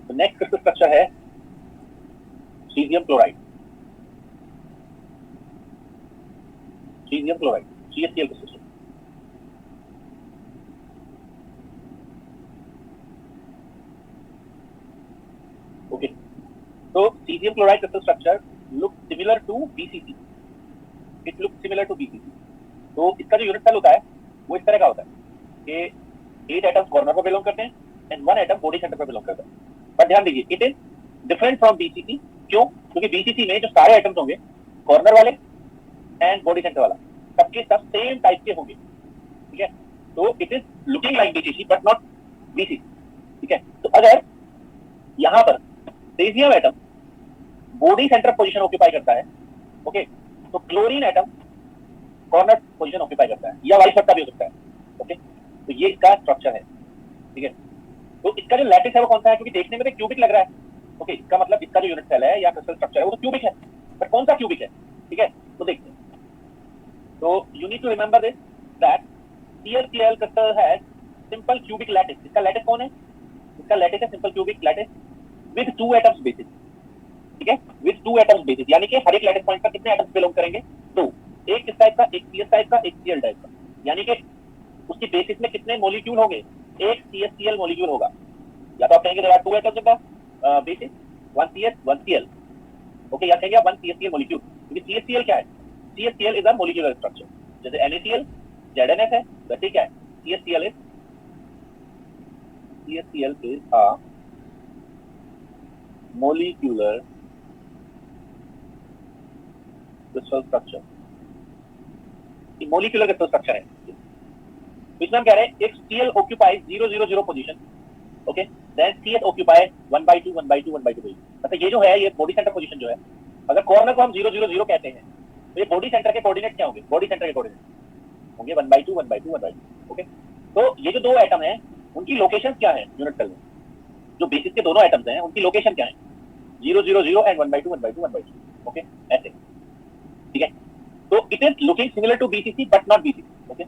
तो next crystal structure है caesium chloride, caesium chloride, CaCl crystal. Okay, तो caesium chloride crystal structure look similar to BCC, it look similar to BCC। तो इसका जो unit cell होता है वो इस तरह का होता है कि 8 एटम्स कॉर्नर पर बिलोंग करते हैं एंड 1 एटम बॉडी सेंटर पर बिलोंग करता है। पर ध्यान दीजिए, it is different from BCC। क्यों? क्योंकि BCC में जो सारे एटम्स होंगे कॉर्नर वाले एंड बॉडी सेंटर वाला, सबके सब सेम टाइप के होंगे, ठीक है। तो it is looking like BCC but not BCC, ठीक है। तो अगर यहां पर caesium atom body centre position occupy करता है, ओके, तो chlorine atom corner position occupy करता है, या वाइस वर्सा भी हो सकता है, ओके। तो ये इसका स्ट्रक्चर है, ठीक है। तो इसका जो लैटिस है वो कौन सा है? क्योंकि देखने में तो क्यूबिक लग रहा है, ओके, इसका मतलब इसका जो यूनिट सेल है या क्रिस्टल स्ट्रक्चर है वो तो क्यूबिक है, बट कौन सा क्यूबिक है, ठीक है। तो देखते हैं। तो you need to remember this that CaCl crystal has simple cubic lattice. इसका लैटिस कौन है? इसका लैटिस है simple cubic lattice with 2 atoms basis, ठीक है, विद 2 एटम्स बेसिस, यानी कि हर एक लैटिस पॉइंट पर कितने एटम्स बिलोंग करेंगे? 2। एक किस टाइप का? एक CS टाइप का, एक Cl टाइप का, यानी कि उसकी बेसिस में कितने मॉलिक्यूल होंगे? एक CaCl मॉलिक्यूल होगा। या तो आप कहेंगे there are 2 atoms in the basis, 1 CS 1 Cl, okay, या कहेंगे आप 1 CaCl मॉलिक्यूल, क्योंकि CaCl क्या है? CaCl is a molecular structure, जैसे NaCl ZnS है, वैसे क्या है? CaCl is a molecular crystal structure। ये molecular crystal structure है। इसमें हम कह रहे हैं if Cl occupies 0 0 0 position, okay, then CS occupies 1/2 1/2 1/2। मतलब ये जो है ये बॉडी सेंटर पोजीशन जो है, अगर कॉर्नर को हम 0 0 0 कहते हैं तो ये बॉडी सेंटर के कोऑर्डिनेट क्या होंगे? बॉडी सेंटर के कोऑर्डिनेट होंगे 1/2 1/2 1/2, ओके। तो ये जो दो एटम हैं उनकी लोकेशन क्या है यूनिट सेल में? जो बेसिस के दोनों एटम्स हैं उनकी लोकेशन क्या है? 0 0 0 एंड 1/2 1/2 1/2, ओके, ऐसे, ठीक है। तो it is looking similar to BCC but not BCC, okay.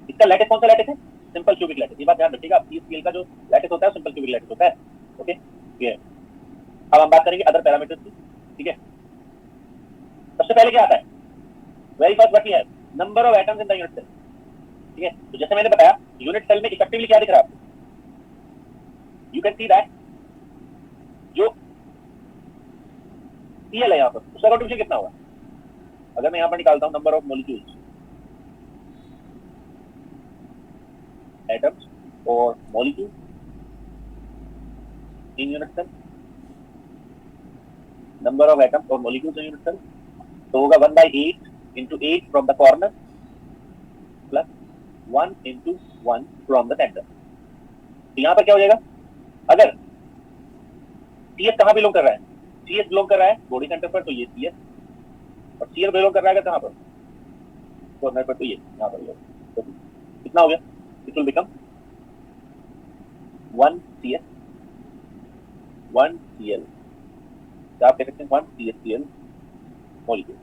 इसका लैटिस कौन सा लैटिस है? Simple cubic lattice. ये बात ध्यान रखिएगा, CaCl का जो लैटिस होता है सिंपल क्यूबिक लैटिस होता है, ओके। ये अब हम बात करेंगे अदर पैरामीटर्स की, ठीक है। सबसे पहले क्या आता है? Very first what we have number of atoms in the unit cell, ठीक है। तो जैसे मैंने बताया यूनिट सेल में इफेक्टिवली क्या दिख रहा है आपको? यू कैन सी दैट जो Cl है यहाँ पर उसका कंट्रीब्यूशन कितना होगा? अगर मैं यहाँ पर निकालता हूँ नंबर ऑफ मॉलिक्यूल्स एटम्स और molecule in unit cell, number of atoms और मॉलिक्यूल्स इन यूनिट सेल, तो होगा 1/8 into 8 from the corner plus 1 into 1 from the centre. तो यहाँ पर क्या हो जाएगा? अगर CS कहाँ बिलोंग कर रहा है? CS बिलोंग कर रहा है बॉडी सेंटर पर, तो ये CS, और Cl बिलोंग कर रहा है कहाँ पर? कॉर्नर पर, तो ये यहाँ पर। तो कितना हो गया? It will become 1 CS 1 Cl, आप कह सकते हैं 1 CaCl मॉलिक्यूल।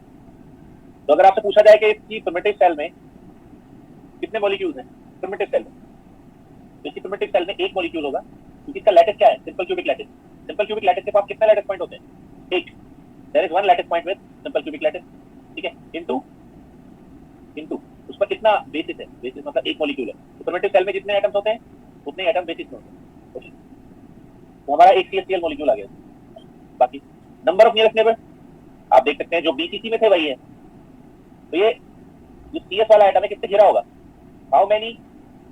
तो अगर आपसे पूछा जाए कि इसकी प्रिमिटिव सेल में कितने मॉलिक्यूल्स हैं? प्रिमिटिव सेल में, इसकी प्रिमिटिव सेल में एक मॉलिक्यूल होगा, क्योंकि इसका लैटिस क्या है? Simple cubic lattice. Simple cubic lattice के पास कितने लैटिस पॉइंट होते हैं? 8। There is 1 lattice point with simple cubic lattice, ठीक है, इनटू उस पर कितना बेसिस है? बेसिस मतलब एक मॉलिक्यूल है। तो प्रिमिटिव सेल में जितने एटम्स होते हैं उतने एटम बेसिस में होते हैं, ओके। तो हमारा एक CaCl मॉलिक्यूल आ गया। बाकी नंबर ऑफ नियरेस्ट नेबर आप देख सकते हैं, जो BCC में थे वही है। तो ये जो CS वाला एटम है किससे घिरा होगा? How many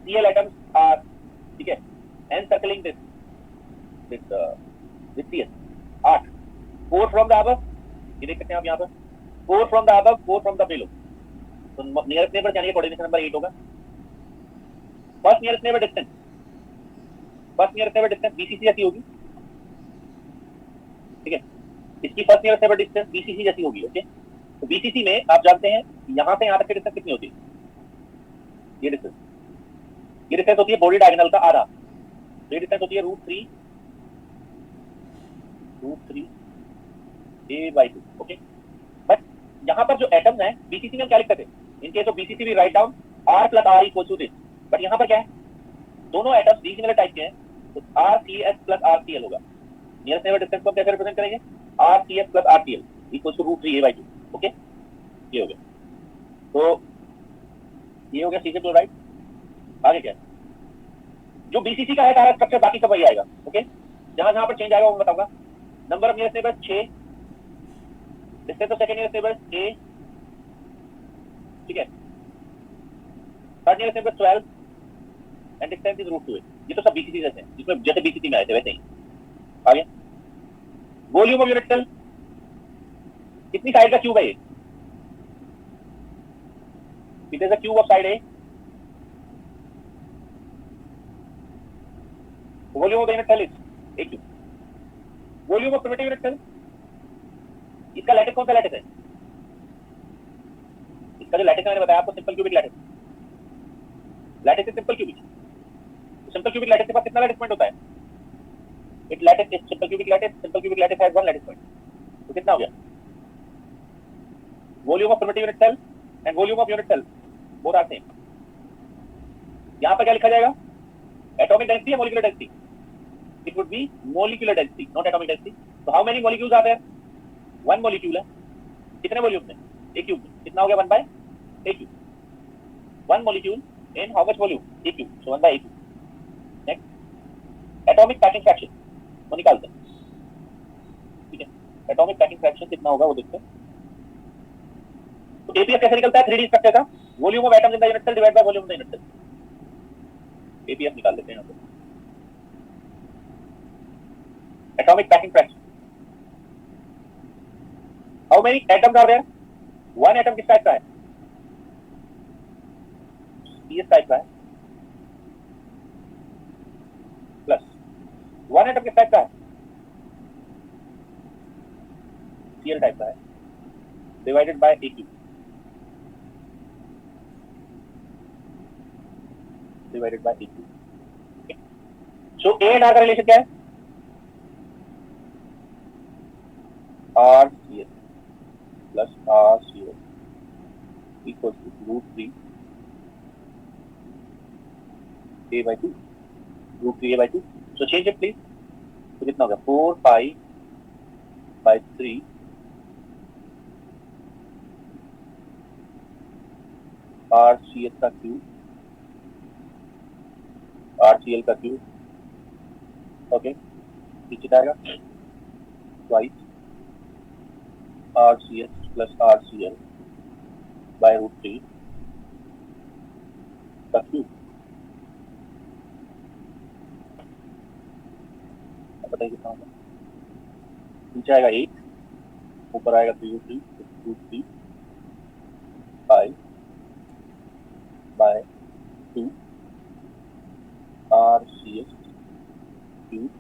Cl atoms are, ठीक है, encircling this CS? 8। 4 from the above, ये देख सकते हैं आप यहाँ पर, 4 from the above 4 from the below. तो नियरेस्ट नेबर यानी कोऑर्डिनेशन नंबर 8 होगा। First nearest neighbour distance, first nearest neighbour distance BCC जैसी होगी, ठीक है। इसकी first nearest neighbour distance BCC जैसी होगी, ओके। तो BCC में आप जानते हैं यहाँ से यहाँ तक की डिस्टेंस कितनी होती है? ये डिस्टेंस होती है बॉडी डायगोनल का आधा। ये डिस्टेंस होती है √3 a/2, ओके। बट यहाँ पर जो एटम्स हैं BCC में हम क्या लिखते थे? In case of BCC we write down R + R = दिस। बट यहाँ पर क्या है? दोनों एटम्स डिसिमिलर टाइप के हैं, तो RCS + RCl होगा। नियरेस्ट नेबर डिस्टेंस को हम कैसे रिप्रेजेंट करेंगे, RCS plus RCL equals to √3a/2. Okay, ये हो गया. तो ये हो गया सीजन क्लोराइड. आगे क्या है, जो बीसीसी का है सारा स्ट्रक्चर बाकी सब वही आएगा. ओके, जहां जहां पर चेंज आएगा वो बताऊंगा. Number of nearest neighbours 6, distance of second nearest neighbours 8, ठीक है. Third nearest neighbour 12 and distance is √2a. ये तो सब बीसीसी जैसे हैं, जिसमें जैसे बीसीसी में आए थे वैसे ही. आगे वॉल्यूम ऑफ यूनिट सेल, कितनी साइड का क्यूब है ये, it is a cube of side a. Volume of the unit cell is a cube. Volume of primitive unit cell, इसका लैटिस कौन सा लैटिस है, इसका जो लैटिस मैंने बताया आपको simple cubic lattice. Lattice is simple cubic. Simple cubic lattice के पास कितना लैटिस पॉइंट होता है, it lattice is simple cubic lattice. Simple cubic lattice has one lattice point. तो कितना हो गया, volume of primitive unit cell and volume of unit cell both are same. यहां पर क्या लिखा जाएगा, एटॉमिक डेंसिटी या molecular density, it would be molecular density not atomic density. तो how many molecules are there, one molecule है. कितने volume में, ए क्यूब में. कितना हो गया, 1/a cube. One molecule in how much volume, A cube. So 1/a cube. Next atomic packing fraction वो निकालते हैं. ठीक है, एटॉमिक पैकिंग फ्रैक्शन कितना होगा वो देखते हैं. तो एपीएफ कैसे निकलता है 3D स्ट्रक्चर का, volume of atoms in the unit cell divide by volume of the unit cell. APF निकाल लेते हैं यहां पे. Atomic packing fraction, how many atoms are there, one atom किस टाइप का है, CS टाइप का है, प्लस वन एटम किस टाइप का है, Cl टाइप का है, divided by a cube. Divided by a cube. So a and r का रिलेशन क्या है, RCS plus RCl equal to √3a/2. √3a/2. So change it please. तो कितना हो गया, 4π/3 RCS का क्यूब, RCl का क्यूब. ओके, नीचे जाएगा twice RCS plus RCl by √3 का क्यूब. बताइए कितना होगा, नीचे आएगा 8, ऊपर आएगा 3 √3 5 by 2 RCS cube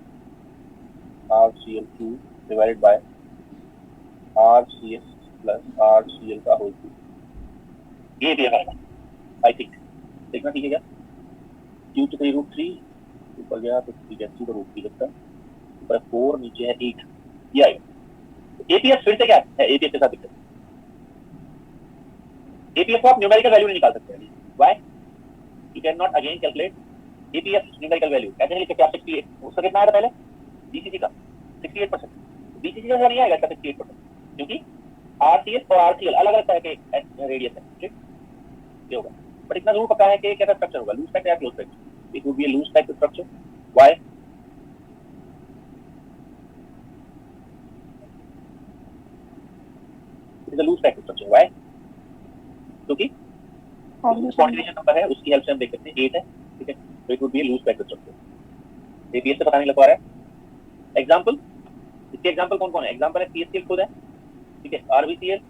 RCl cube divided by RCS plus RCl का होल क्यूब. ये दिया है आई थिंक, देखना ठीक है क्या. क्यूब तो 3√3 ऊपर गया तो ठीक है, 2√3 लगता है, ऊपर 4 नीचे है 8, ये आएगा. एपीएफ फिर से क्या है, एपीएफ के साथ दिक्कत. एपीएफ को आप न्यूमेरिकल वैल्यू नहीं निकाल सकते. Why, you can not again calculate APF numerical value. ऐसे नहीं लिख सकते आप 68. उसका कितना आया था पहले, बीसीसी का 68%. बीसीसी का नहीं आएगा इसका 68%, क्योंकि आरसीएस और आरसीएल अलग अलग तरह के रेडियस है. ठीक, ये होगा. बट इतना जरूर पता है कि कैसा स्ट्रक्चर होगा, लूज पैक्ड या close packed. It would be a loose packed structure. Why, it is a loose packed structure. Why, क्योंकि कॉन्जुगेशन नंबर है उसकी हेल्प से हम देख सकते हैं 8 है. ठीक है, तो it would be a loose packed structure. APS से पता नहीं लग पा रहा है. एग्जांपल, इसके एग्जांपल कौन कौन है, एग्जांपल है CHCl खुद है. ठीक है, RBCl,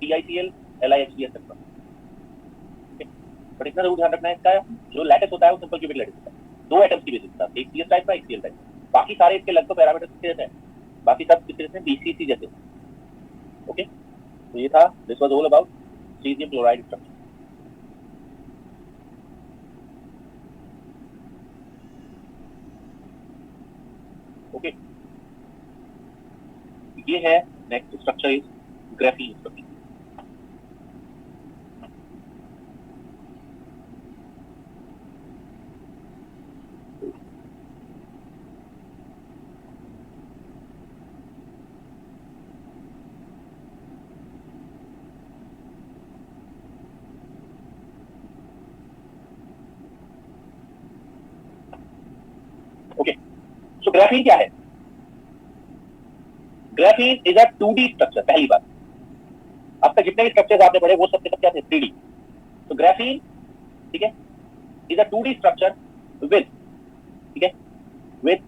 PICl, LiHCl एक्सेट्रा. ठीक है, बट इतना जरूर ध्यान रखना है इसका जो लैटिस होता है वो सिंपल क्यूबिक लैटिस होता है. 2 एटम्स की बेसिस पर, एक CS टाइप का, एक Cl टाइप का. बाकी सारे इसके लगभग पैरामीटर्स किस तरह से हैं, बाकी सब किस तरह से BCC जैसे. ओके, तो ये था, this was all about caesium chloride structure. Okay, ये है next structure is graphene structure. So graphene क्या है? Graphene is a 2D structure. पहली बात, अब तक जितने भी स्ट्रक्चर्स आपने पढ़े वो सब के सब क्या थे? 3D। तो ग्राफीन, ठीक है, is a 2D structure with, ठीक है, विद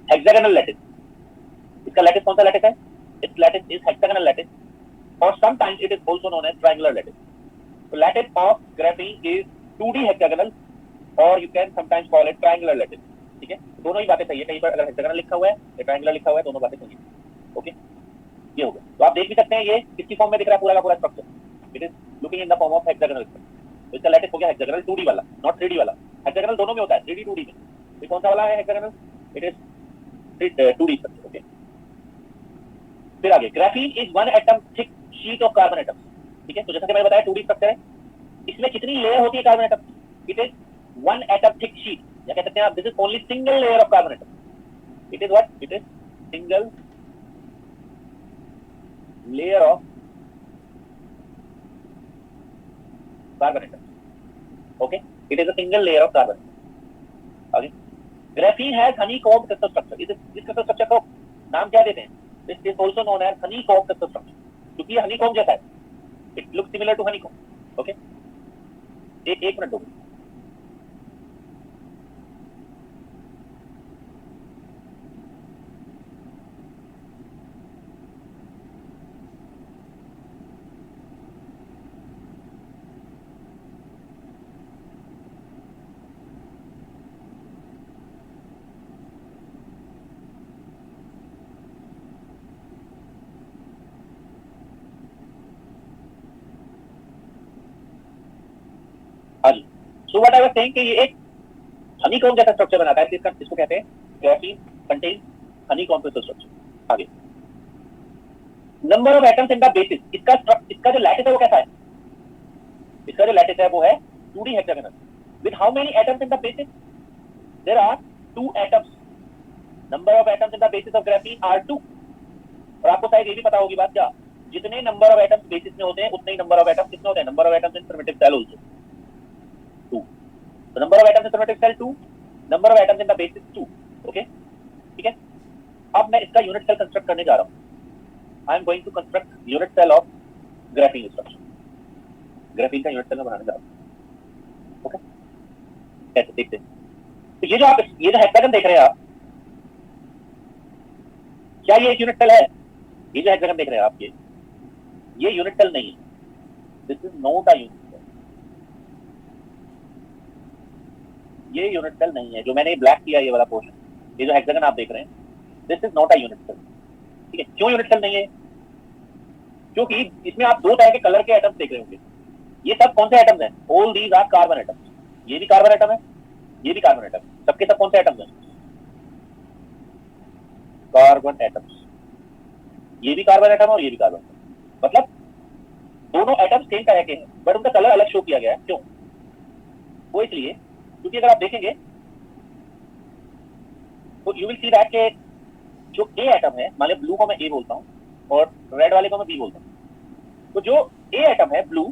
हेक्सागोनल लैटिस। इसका लैटिस कौन सा लैटिस है? It's lattice is hexagonal lattice और sometimes it is also known as triangular lattice. तो lattice of graphene is 2D hexagonal और you can sometimes call it triangular lattice. ठीक है, दोनों ही बातें सही है। कहीं पर अगर हेक्सागोनल लिखा हुआ है या ट्रायंगुलर लिखा हुआ है, दोनों बातें सही है। ओके, ये हो गया। तो आप देख भी सकते हैं ये किसकी फॉर्म में दिख रहा है पूरा का पूरा structure. It is looking in the form of hexagonal. तो इसका लैटिस हो गया हेक्सागोनल 2D वाला, नॉट 3D वाला। हेक्सागोनल दोनों में होता है, 3D 2D में। ये कौन सा वाला है hexagonal? It is 2D structure. Okay, फिर आगे, graphene is 1 atom thick sheet of carbon atom. ठीक है, तो जैसा कि मैंने बताया 2D स्ट्रक्चर है। इसमें कितनी लेयर होती है carbon atom? It is 1 atom thick sheet, या कह सकते हैं आप this is only single layer of carbon atom. It is what? It is single layer of carbon atom. Okay, it is a single layer of carbon. आगे, graphene has honeycomb crystal structure. इस crystal structure को नाम क्या देते हैं? This is also known as honeycomb crystal structure, क्योंकि ये honeycomb जैसा है। It looks similar to honeycomb. Okay, एक मिनट दो। हाँ जी, so what I was saying कि ये एक हनीकॉम्ब जैसा स्ट्रक्चर बनाता है। इसको कहते हैं graphene contain honeycomb crystal structure. आगे, number of atoms in the basis. इसका जो लैटिस है वो कैसा है? इसका जो लैटिस है वो है 2D hexagonal with how many atoms in the basis? There are 2 atoms. Number of atoms in the basis of graphene are 2। और आपको शायद ये भी पता होगी बात, क्या जितने नंबर ऑफ एटम्स बेसिस में होते हैं उतने ही नंबर ऑफ एटम्स कितने होते हैं? Number of atoms in primitive cell also 2। तो number of atoms in primitive cell 2, number of atoms in the basis 2। Okay, ठीक है। अब मैं इसका यूनिट सेल कंस्ट्रक्ट करने जा रहा हूं। I am going to construct unit cell of graphene structure. Graphene का यूनिट सेल मैं बनाने जा रहा हूं। ओके, कैसे देखते हैं? तो ये जो हेक्सागन देख रहे हैं आप, क्या ये एक यूनिट सेल है? ये जो हेक्सागन देख रहे हैं आप, ये यूनिट सेल नहीं है। This is not a unit cell. ये यूनिट सेल नहीं है। जो मैंने ब्लैक किया ये वाला पोर्शन, ये जो हेक्सागन आप देख रहे हैं, this is not a unit cell. ठीक है, क्यों यूनिट सेल नहीं है? क्योंकि इसमें आप दो तरह के कलर के एटम्स देख रहे होंगे। ये सब कौन से एटम्स हैं? All these are carbon atoms. ये भी कार्बन एटम है, ये भी कार्बन एटम। सबके सब कौन से एटम्स हैं? Carbon atoms. ये भी कार्बन एटम और ये भी कार्बन एटम। मतलब दोनों एटम्स सेम तरह के हैं, बट उनका कलर अलग शो किया गया है। क्यों? वो इसलिए क्योंकि अगर आप देखेंगे तो यू विल सी दैट के जो ए एटम है, मान लो ब्लू को मैं ए बोलता हूँ और रेड वाले को मैं बी बोलता हूँ, तो जो ए एटम है ब्लू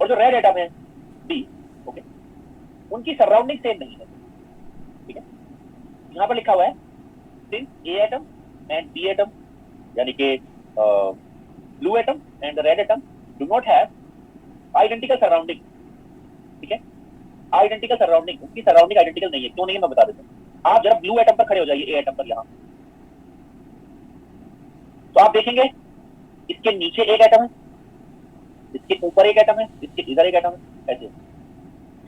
और जो रेड एटम है बी, ओके, उनकी सराउंडिंग सेम नहीं है। ठीक है, यहाँ पर लिखा हुआ है since A atom and B atom, यानी कि blue atom and red atom do not have identical surrounding. ठीक है, आइडेंटिकल सराउंडिंग, उनकी सराउंडिंग आइडेंटिकल नहीं है। क्यों नहीं है मैं बता देता हूँ। आप जरा ब्लू एटम पर खड़े हो जाइए, ए एटम पर यहाँ, तो आप देखेंगे इसके नीचे एक एटम है, इसके ऊपर एक एटम है, इसके इधर एक एटम है, ऐसे।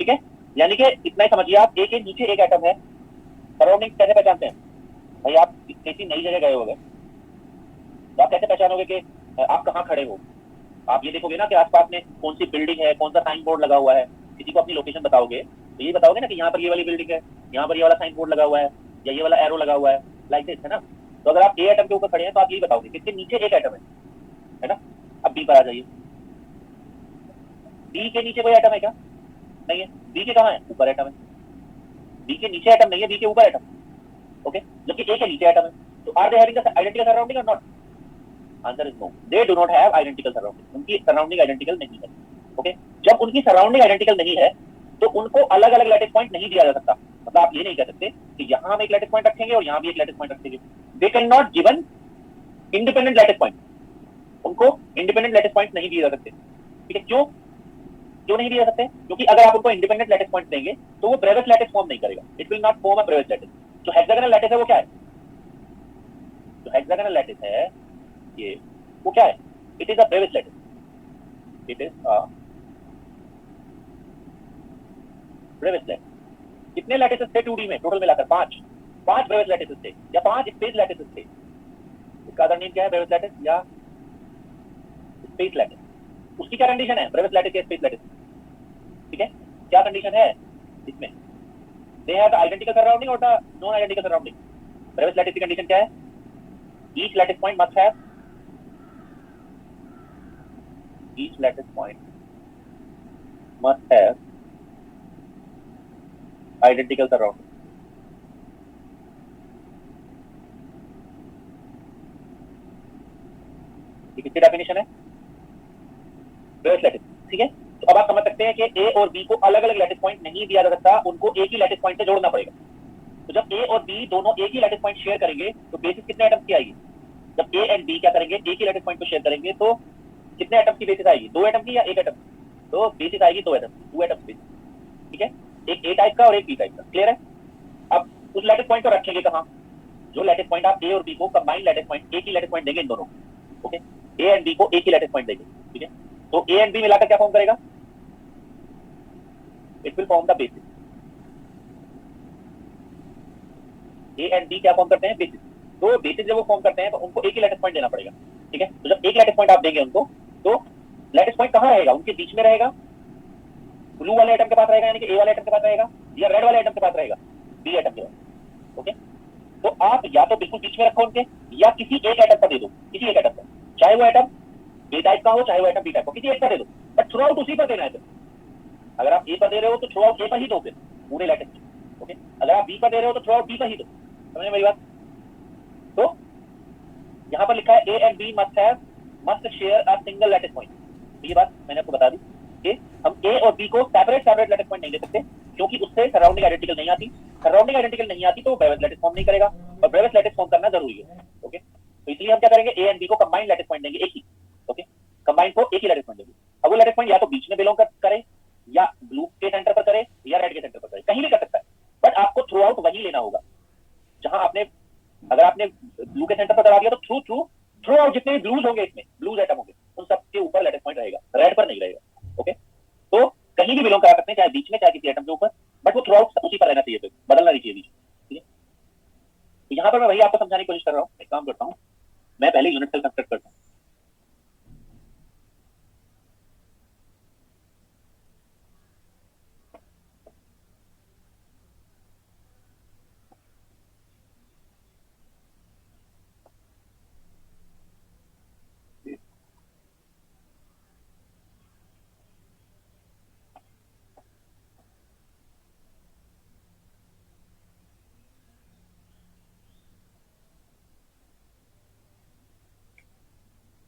ठीक है, यानी कि इतना ही समझिए आप, ए के नीचे एक एटम है। सराउंडिंग कैसे पहचानते हैं भाई? आप किसी नई जगह गए होंगे तो आप कैसे पहचानोगे कि आप कहाँ खड़े हो? आप ये देखोगे ना कि आसपास में कौन सी बिल्डिंग है, कौन सा साइन बोर्ड लगा हुआ है। किसी को अपनी लोकेशन बताओगे तो ये बताओगे ना कि यहाँ पर ये वाली बिल्डिंग है, यहाँ पर ये वाला साइन बोर्ड लगा हुआ है, या ये वाला एरो लगा हुआ है, लाइक दिस, है ना। तो अगर आप ए एटम के ऊपर खड़े हैं तो आप यही बताओगे कि इसके नीचे एक एटम है ना। अब बी पर आ जाइए, बी के नीचे कोई एटम है क्या? नहीं है। बी के कहाँ है? ऊपर एटम है। बी के नीचे एटम नहीं है, बी के ऊपर एटम। ओके, जबकि ए के नीचे एटम है। तो are they having identical surrounding और not? Answer is no, they do not have identical surrounding. उनकी सराउंडिंग आइडेंटिकल नहीं है। ओके, जब उनकी सराउंडिंग आइडेंटिकल नहीं है तो उनको अलग अलग लैटिस पॉइंट नहीं दिया जा सकता। मतलब आप ये नहीं कह सकते कि यहां हम एक लैटिस पॉइंट रखेंगे और यहां भी एक लैटिस पॉइंट रखेंगे। They can not given independent lattice point, उनको इंडिपेंडेंट लैटिस पॉइंट नहीं दिए जा सकते। ठीक है, क्यों क्यों नहीं दिए जा सकते? क्योंकि अगर आप उनको इंडिपेंडेंट लैटिस पॉइंट देंगे तो वो ब्रेविस लैटिस फॉर्म नहीं करेगा, it will not form a Brevis lattice. जो हेक्सागोनल लैटिस है वो क्या है? जो हेक्सागोनल लैटिस है ये, वो क्या है? It is a Brevis lattice, it is a Brevis lattice. कितने लैटिसेस थे 2D में टोटल मिलाकर? 5 ब्रेविस लैटिसेस थे या 5 स्पेस लैटिसेस थे। इसका अदर नेम क्या है? ब्रेविस लैटिस या स्पेस लैटिस। उसकी क्या कंडीशन है ब्रेविस लैटिस या स्पेस लैटिस? ठीक है, क्या कंडीशन है इसमें? They have the identical surrounding और the non identical surrounding. Bravais lattice की कंडीशन क्या है? Each lattice point must have each lattice point must have identical surrounding। ये किसकी डेफिनेशन है? Bravais lattice. ठीक है, तो अब आप समझ सकते हैं कि ए और बी को अलग अलग लैटिस पॉइंट नहीं दिया जा सकता, उनको एक ही लैटिस पॉइंट से जोड़ना पड़ेगा। तो जब ए और बी दोनों एक ही लैटिस पॉइंट शेयर करेंगे तो बेसिस कितने एटम्स की आएगी? जब ए एंड बी क्या करेंगे, एक ही लैटिस पॉइंट को शेयर करेंगे तो कितने एटम्स की बेसिस आएगी? 2 एटम की या 1 एटम? तो बेसिस आएगी 2 एटम, 2 एटम्स बेसिस। ठीक है, एक ए टाइप का और एक बी टाइप का। क्लियर है? अब उस लैटिस पॉइंट को रखेंगे कहां? जो लैटिस पॉइंट आप ए और बी को कंबाइंड लैटिस पॉइंट, एक ही लैटिस पॉइंट देंगे इन दोनों को। ओके, ए एंड बी को एक ही लैटिस पॉइंट देंगे। ठीक है, तो ए एंड बी मिलाकर क्या फॉर्म करेगा? It will form the basis. A and B क्या फॉर्म करते हैं? बेसिस। तो बेसिस जब वो फॉर्म करते हैं तो उनको एक ही लैटिस पॉइंट देना पड़ेगा। ठीक है, तो जब एक लैटिस पॉइंट आप देंगे उनको, तो लैटिस पॉइंट कहां रहेगा? उनके बीच में रहेगा, ब्लू वाले एटम के पास रहेगा, यानी कि ए वाले एटम के पास रहेगा, या रेड वाले एटम के पास रहेगा, बी एटम के पास। ओके, तो आप या तो बिल्कुल बीच में रखो उनके, या किसी एक एटम पर दे दो, किसी एक एटम पर, चाहे वो एटम ए टाइप का हो चाहे वो एटम बी टाइप हो, किसी एक पर दे दो, बट थ्रू आउट उसी पर देना है। फिर अगर आप ए पर दे रहे हो तो थ्रू आउट ए पर ही दो, फिर पूरे लैटिस। ओके, अगर आप बी पर दे रहे हो तो थ्रू आउट बी पर ही दो। समझ मेरी बात? तो यहां पर लिखा है ए and B must share a single lattice point. ये बात मैंने आपको बता दी कि हम ए और बी को सेपरेट लैटिस पॉइंट नहीं दे सकते, क्योंकि उससे सराउंडिंग आइडेंटिकल नहीं आती। सराउंडिंग आइडेंटिकल नहीं आती तो ब्रेविस लैटिस फॉर्म नहीं करेगा, और ब्रेविस लैटिस फॉर्म करना जरूरी है। ओके, तो इसलिए हम क्या करेंगे, ए एंड बी को कंबाइंड लैटिस पॉइंट देंगे, एक ही। ओके, कंबाइंड को एक ही लैटिस पॉइंट देंगे। अब वो लैटिस पॉइंट या तो बीच में बिलोंग करे, या ब्लू के सेंटर पर करे, या रेड के सेंटर पर करे, कहीं भी कर सकता है, बट आपको थ्रू आउट वही लेना होगा जहां आपने, अगर आपने ब्लू के सेंटर पर करा दिया तो थ्रू आउट जितने भी ब्लूज होंगे, इसमें ब्लूज एटम होंगे, उन सबके ऊपर लैटिस पॉइंट रहेगा, रेड पर नहीं रहेगा। ओके, तो कहीं भी बिलोंग करा सकते हैं, चाहे बीच में चाहे किसी एटम के ऊपर, बट वो थ्रू आउट उसी पर रहना चाहिए, फिर बदलना नहीं चाहिए बीच। ठीक है, तो यहाँ पर मैं वही आपको समझाने की कोशिश कर रहा हूँ। एक काम करता हूँ, मैं पहले यूनिट सेल कंस्ट्रक्ट करता हूँ।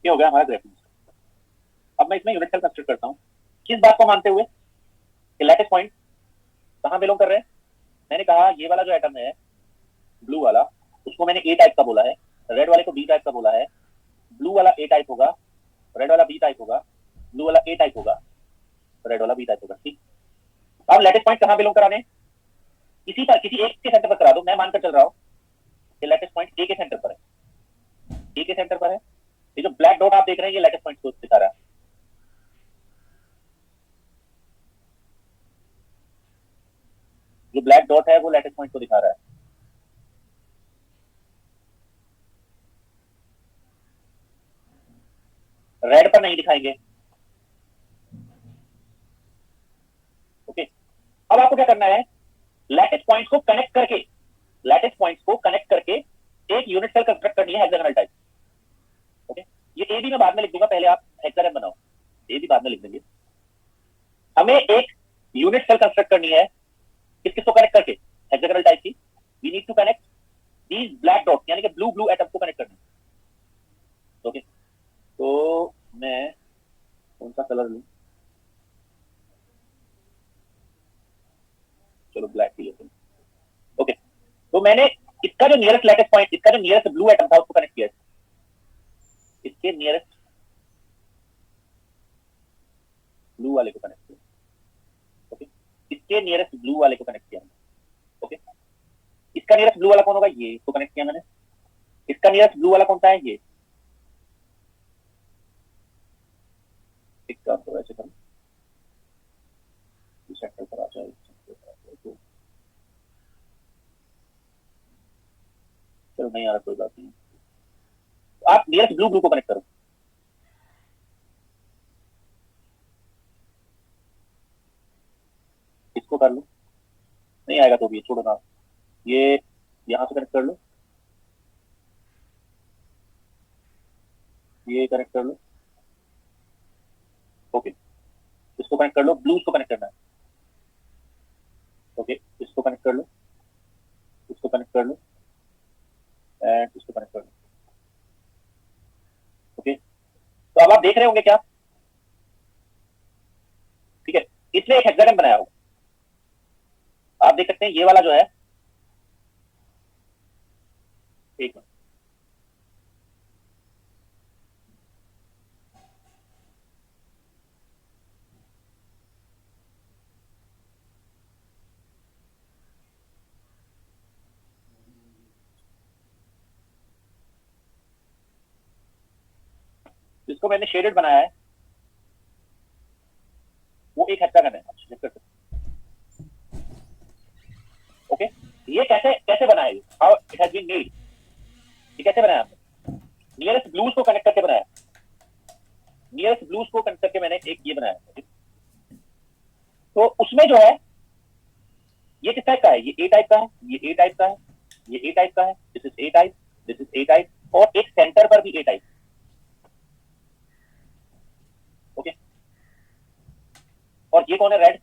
ये हो गया हमारा ग्रेफिन। अब मैं इसमें यूनिट सेल कंस्ट्रक्ट करता हूँ, किस बात को मानते हुए कि लैटिस पॉइंट कहाँ बिलोंग कर रहे हैं। मैंने कहा ये वाला जो एटम है ब्लू वाला, उसको मैंने ए टाइप का बोला है, रेड वाले को बी टाइप का बोला है, ब्लू वाला ए टाइप होगा, रेड वाला बी टाइप होगा, ब्लू वाला ए टाइप होगा, रेड वाला बी टाइप होगा। ठीक, अब लैटिस पॉइंट कहाँ बिलोंग कराने? किसी पर, किसी एक के सेंटर पर करा दो। मैं मानकर चल रहा हूँ कि लैटिस पॉइंट ए के सेंटर पर है, ए के सेंटर पर है। ये जो ब्लैक डॉट आप देख रहे हैं ये लैटिस पॉइंट को दिखा रहा है। जो ब्लैक डॉट है वो लैटिस पॉइंट को दिखा रहा है। रेड पर नहीं दिखाएंगे। ओके, अब आपको क्या करना है, लैटिस पॉइंट्स को कनेक्ट करके, लैटिस पॉइंट्स को कनेक्ट करके एक यूनिट सेल कंस्ट्रक्ट करनी है हेक्सागोनल टाइप। ओके, ये ए भी मैं बाद में लिख दूंगा, पहले आप हेक्सागन बनाओ, ए भी बाद में लिख देंगे। हमें एक यूनिट सेल कंस्ट्रक्ट करनी है, किस किस को कनेक्ट करके? हेक्सागोनल टाइप की। We need to connect these black dot, यानी कि ब्लू ब्लू एटम्स को कनेक्ट करना है। ओके, तो मैं कौन सा कलर लूं? चलो ब्लैक ही लेते हैं। मैंने इसका जो नियरेस्ट लैटिस पॉइंट, इसका जो नियरेस्ट ब्लू एटम था उसको कनेक्ट किया, इसके नियरेस्ट ब्लू वाले को कनेक्ट किया, ओके, इसके नियरेस्ट ब्लू वाले को कनेक्ट किया, ओके। इसका नियरेस्ट ब्लू वाला कौन होगा, ये, इसको कनेक्ट किया मैंने। इसका नियरेस्ट ब्लू वाला कौन सा है, ये। इसका तो ऐसे करूं, इस सेक्टर पर आ जाए, चलो नहीं आ रहा, कोई बात नहीं। आप नियरेस्ट ब्लू को कनेक्ट करो, इसको कर लो, नहीं आएगा तो भी छोड़ो ना, ये यहां से कनेक्ट कर लो, ये कनेक्ट कर लो, ओके। इसको कनेक्ट कर लो, ब्लू को कनेक्ट करना है, ओके। इसको कनेक्ट कर लो, इसको कनेक्ट कर लो, एंड इसको कनेक्ट कर लो, ओके। तो अब आप देख रहे होंगे क्या, ठीक है, इसने एक हेक्सागन बनाया होगा, आप देख सकते हैं ये वाला जो है, एक मिनट, जिसको मैंने शेडेड बनाया है वो एक हेक्सागन है, ओके। ये कैसे कैसे बनाया, how it has been made, ये कैसे बनाया आपने, नियरेस्ट ब्लूज को कनेक्ट करके बनाया, नियरेस्ट ब्लूज को कनेक्ट करके मैंने एक ये बनाया, तो उसमें जो है ये किस टाइप का है, ये ए टाइप का है, ये ए टाइप का है, ये ए टाइप का है, this is A type, this is A type, और एक सेंटर पर भी ए टाइप, ओके। और ये कौन है, red,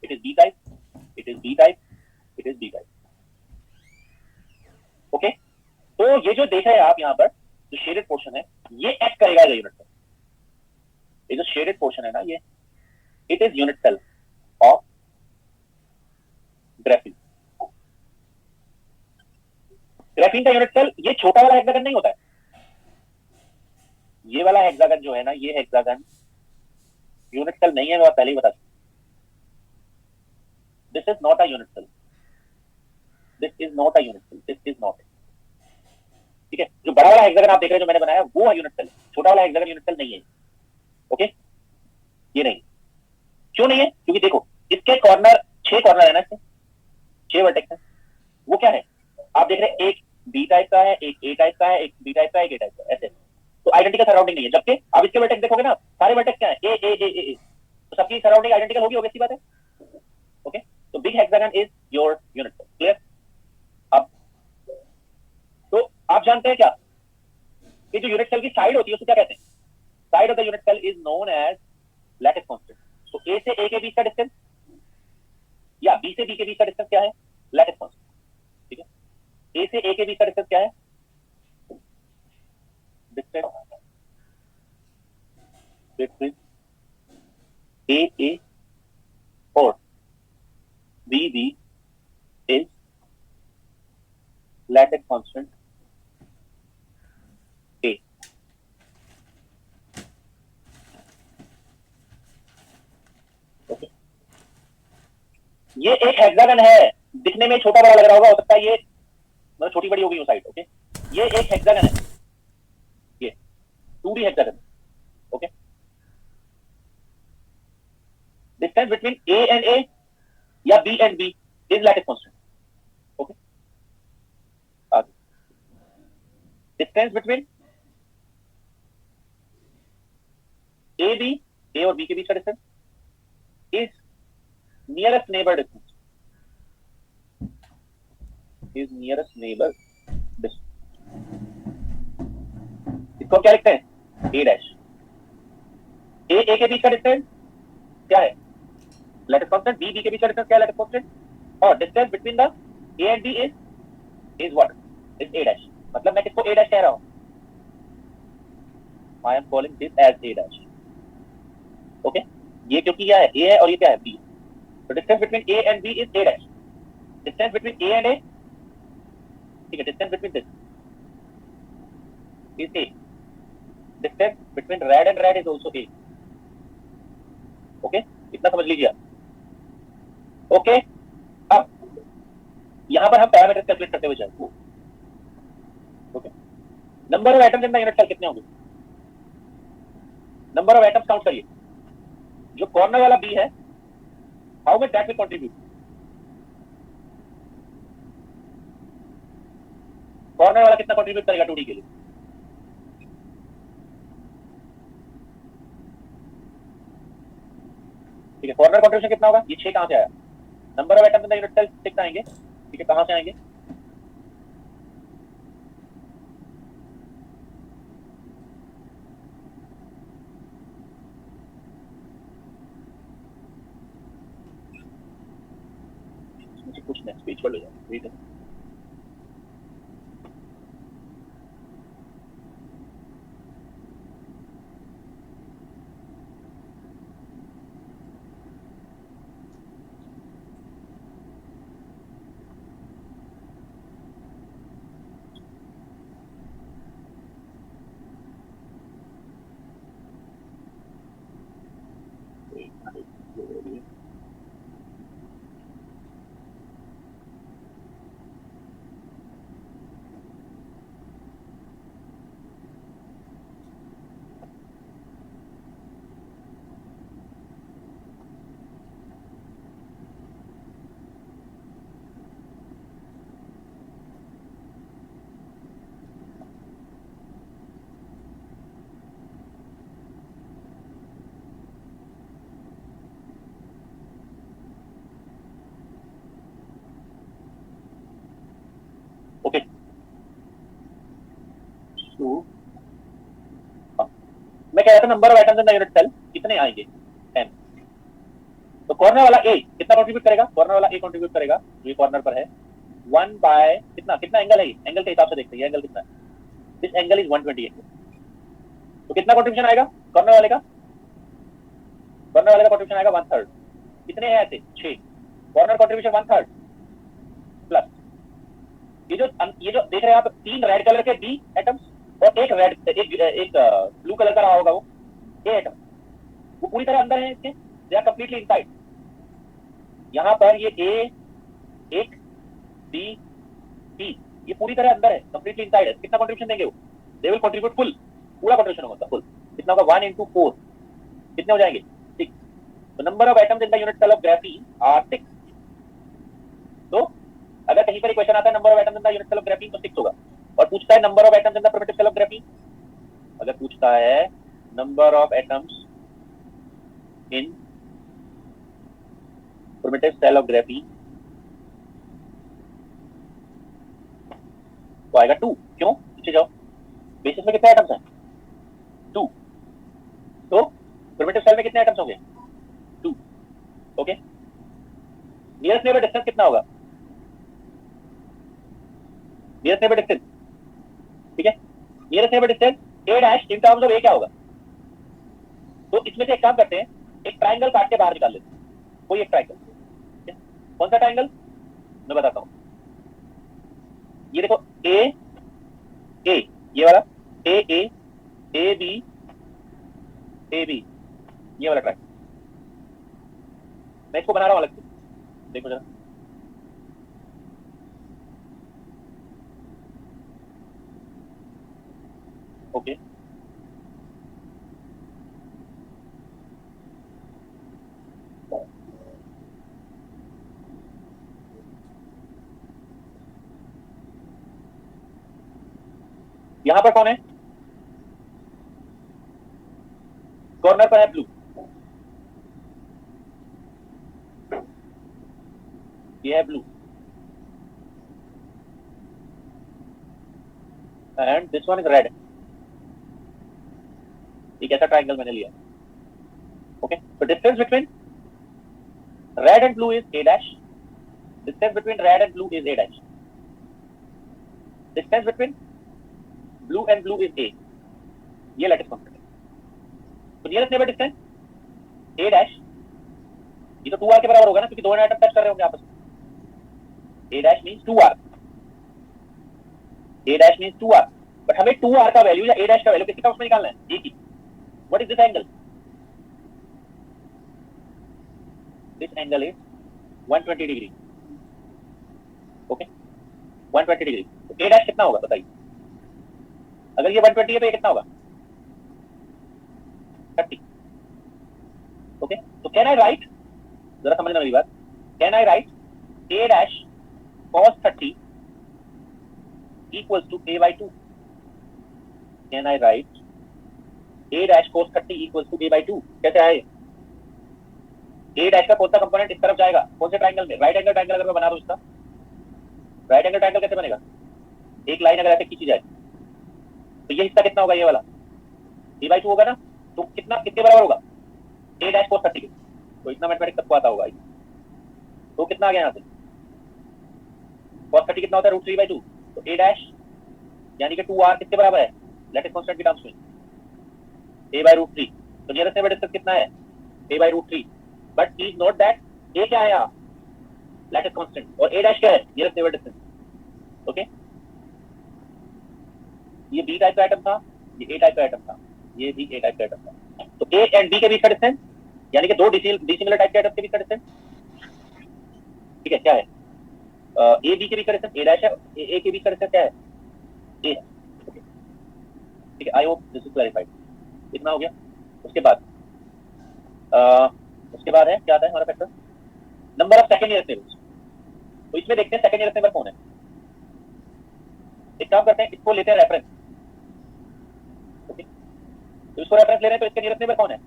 it is B type, it is B type, it is B type, okay. तो ये जो देख रहे हैं आप यहाँ पर, जो शेडेड पोर्शन है ये एक्ट करेगा यूनिट सेल, ये जो शेडेड पोर्शन है ना, ये it is unit cell of graphene. Graphene का यूनिट सेल ये छोटा वाला हेक्सागन नहीं होता है, ये वाला हेक्सागन जो है ना, ये हेक्सागन यूनिट सेल नहीं है, मैं पहले ही बता दूं, this is not a unit cell, this is not a unit cell, this is not, ठीक है। जो बड़ा वाला हेक्सागन आप देख रहे हैं जो मैंने बनाया वो है यूनिट सेल, छोटा वाला हेक्सागन यूनिट सेल नहीं है, ओके। ये नहीं, क्यों नहीं है, क्योंकि देखो इसके कॉर्नर 6 कॉर्नर है ना, इसके 6 वर्टेक्स है, वो क्या है, आप देख रहे हैं एक बी टाइप का है, एक ए टाइप का है, एक बी टाइप का है, एक ए टाइप का है, ऐसे, तो आइडेंटिकल सराउंडिंग नहीं है। जबकि आप इसके वर्टेक्स देखोगे ना, सारे वर्टेक्स क्या है, ए ए ए ए, तो सबकी सराउंडिंग आइडेंटिकल होगी, ऑब्वियस सी बात है, ओके। तो big hexagon is your unit cell, clear. अब तो आप जानते हैं क्या कि जो यूनिट सेल की साइड होती है उसको क्या कहते हैं, side of the unit cell is known as lattice constant. तो ए से ए के बीच का डिस्टेंस या बी से बी के बीच का डिस्टेंस क्या है, लैटिस कांस्टेंट, ठीक है। ए से ए के बीच का डिस्टेंस क्या है, डिस्टेंस बिटवीन ए और B is lattice constant a, okay. ये एक हेक्सागन है, दिखने में छोटा बड़ा लग रहा होगा, हो सकता है ये मतलब छोटी बड़ी होगी वो साइड, ओके। ये एक हेक्सागन है, ये 2D hexagon, okay. Distance between A and A या B and B is lattice constant, okay. आगे distance between A B, A और बी के बीच का distance is nearest neighbour distance, is nearest neighbour distance, इसको क्या लिखते हैं, ए डैश। ए के बीच का डिस्टेंस क्या है, लैटिस कांस्टेंट, बी के बीच का डिस्टेंस क्या है, लैटिस कांस्टेंट, और distance between the A and B is what, is A dash. मतलब मैं किसको ए डैश कह रहा हूं, I am calling this as a dash, okay. ये क्योंकि क्या है, ए है और ये क्या है, बी। तो distance between A and B is A dash, distance between A and A ठीक है, distance between this is A, distance between red and red is also A. Okay, इतना समझ लीजिए। ओके, अब यहां पर हम पैरामीटर्स कैलकुलेट करते हुए जाएंगे। Okay, number of atoms in the unit cell कितने होंगे? नंबर ऑफ एटम्स काउंट करिए। जो कॉर्नर वाला बी है, how much that will contribute? Corner वाला कितना कंट्रीब्यूट करेगा 2D के लिए? ठीक है, कॉर्नर कंट्रीब्यूशन कितना होगा? ये 6 कहां से आया? Number of atoms in the unit cell 6 आएंगे। ठीक है, कहां से आएंगे? मुझे कुछ नेक्स्ट पेज पर ले जाओ, ठीक है। ओके, तो मैं कह रहा था number of atoms in the unit cell कितने आएंगे? 10। तो कॉर्नर वाला ए कितना कंट्रीब्यूट करेगा? कॉर्नर वाला ए कंट्रीब्यूट करेगा, ये कॉर्नर पर है 1 बाय कितना, कितना एंगल है? एंगल के हिसाब से देखते हैं, ये एंगल कितना है? This angle is 128। तो कितना कंट्रीब्यूशन आएगा कॉर्नर वाले का? कॉर्नर वाले का कंट्रीब्यूशन आएगा 1/3। कितने हैं ऐसे? 6। कॉर्नर कंट्रीब्यूशन 1/3 प्लस ये जो देख रहे हैं आप 3 रेड कलर के डी एटम्स और एक ब्लू कलर का रहा होगा वो ए एटम, वो पूरी तरह अंदर है इसके, दे आर कंप्लीटली इनसाइड। यहां पर ये ए, एक बी, सी, ये पूरी तरह अंदर है, कंप्लीटली इनसाइड है। कितना कंट्रीब्यूशन देंगे वो? दे विल कंट्रीब्यूट फुल, पूरा कंट्रीब्यूशन होगा फुल। कितना होगा? 1 × 4 कितने हो जाएंगे? 6। तो number of atoms in the unit cell of graphene are 6। तो अगर कहीं पर क्वेश्चन आता है number of atoms in the unit cell of graphene तो 6 होगा। और पूछता है number of atoms in the primitive cell of graphene, अगर पूछता है number of atoms in primitive cell of graphene तो आएगा 2। क्यों? पीछे जाओ, बेसिस में कितने एटम्स हैं? 2। तो प्रिमिटिव सेल में कितने एटम्स होंगे? 2। ओके, नियरेस्ट नेबर डिस्टेंस कितना होगा? नियरेस्ट नेबर डिस्टेंस, ठीक है, nearest neighbour distance a dash in terms of a क्या होगा? तो इसमें से एक काम करते हैं, एक ट्रायंगल काट के बाहर निकाल लेते हैं, कोई एक ट्रायंगल। कौन सा ट्रायंगल? मैं बताता हूं। ये देखो ए, ये वाला ए बी, ये वाला ट्रायंगल। मैं इसको बना रहा हूं अलग से, देखो जरा। ओके, यहां पर कौन है? कॉर्नर पर है ब्लू, ये है blue, and this one is red. एक ऐसा ट्रायंगल मैंने लिया। ओके, तो distance between red and blue is a dash, distance between red and blue is a dash, distance between blue and blue is a, ये lattice constant है। तो nearest neighbour distance a dash, ये तो 2r के बराबर होगा ना, क्योंकि दो एटम टच कर रहे होंगे आपस में। a dash means 2r, A dash means 2r, but हमें 2r का वैल्यू या ए डैश का वैल्यू किसी का उसमें निकालना है, ए की. What is this angle? This angle is 120 degree. Okay, 120 degree. तो ए डैश कितना होगा बताइए? अगर ये 120 है तो ये कितना होगा? 30. ओके, तो कैन आई राइट, जरा समझना मेरी बात, can I right A dash cos 30 equals to a by 2? Can I write a dash cos 30 equals to a by 2? कैसे आए? a dash का कौन सा कंपोनेंट इस तरफ जाएगा, कौन से ट्राइंगल में? राइट एंगल ट्राइंगल अगर मैं बना दूं इसका, राइट एंगल ट्राइंगल कैसे बनेगा? एक लाइन अगर ऐसे खींची जाए तो ये हिस्सा कितना होगा, ये वाला a by 2 होगा ना. तो कितना, कितने बराबर होगा a dash cos 30? तो इतना मैथमेटिक्स सबको आता होगा. तो कितना आ गया यहाँ से? cos 30 कितना होता है? √3/2. तो a डैश यानी कि 2r किसके बराबर है? लैटिस कांस्टेंट की टर्म्स में a by √3. तो नियरेस्ट नेबर डिस्टेंस कितना है? a by √3. But please note that a क्या है यहाँ? Lattice constant. और a डैश क्या है? Nearest neighbour distance. ओके, ये b टाइप का आइटम था, ये a टाइप का आइटम था, ये भी a टाइप का आइटम था. तो a एंड b के बीच का डिस्टेंस यानी कि दो डिसिमिलर टाइप के आइटम के बीच का डिस्टेंस, ठीक है, क्या है? ए बी के बीच का डिस्टेंस ए डैश है, ए के बीच का डिस्टेंस क्या है? ए है. ठीक है, I hope this is clarified. इतना हो गया. उसके बाद है क्या आता है हमारा factor? Number of second nearest neighbours. तो इसमें देखते हैं सेकंड नियरेस्ट नेबर कौन है. एक काम करते हैं, इसको लेते हैं रेफरेंस. ओके, तो इसको रेफरेंस ले रहे हैं, तो इसके नियरेस्ट नेबर कौन है?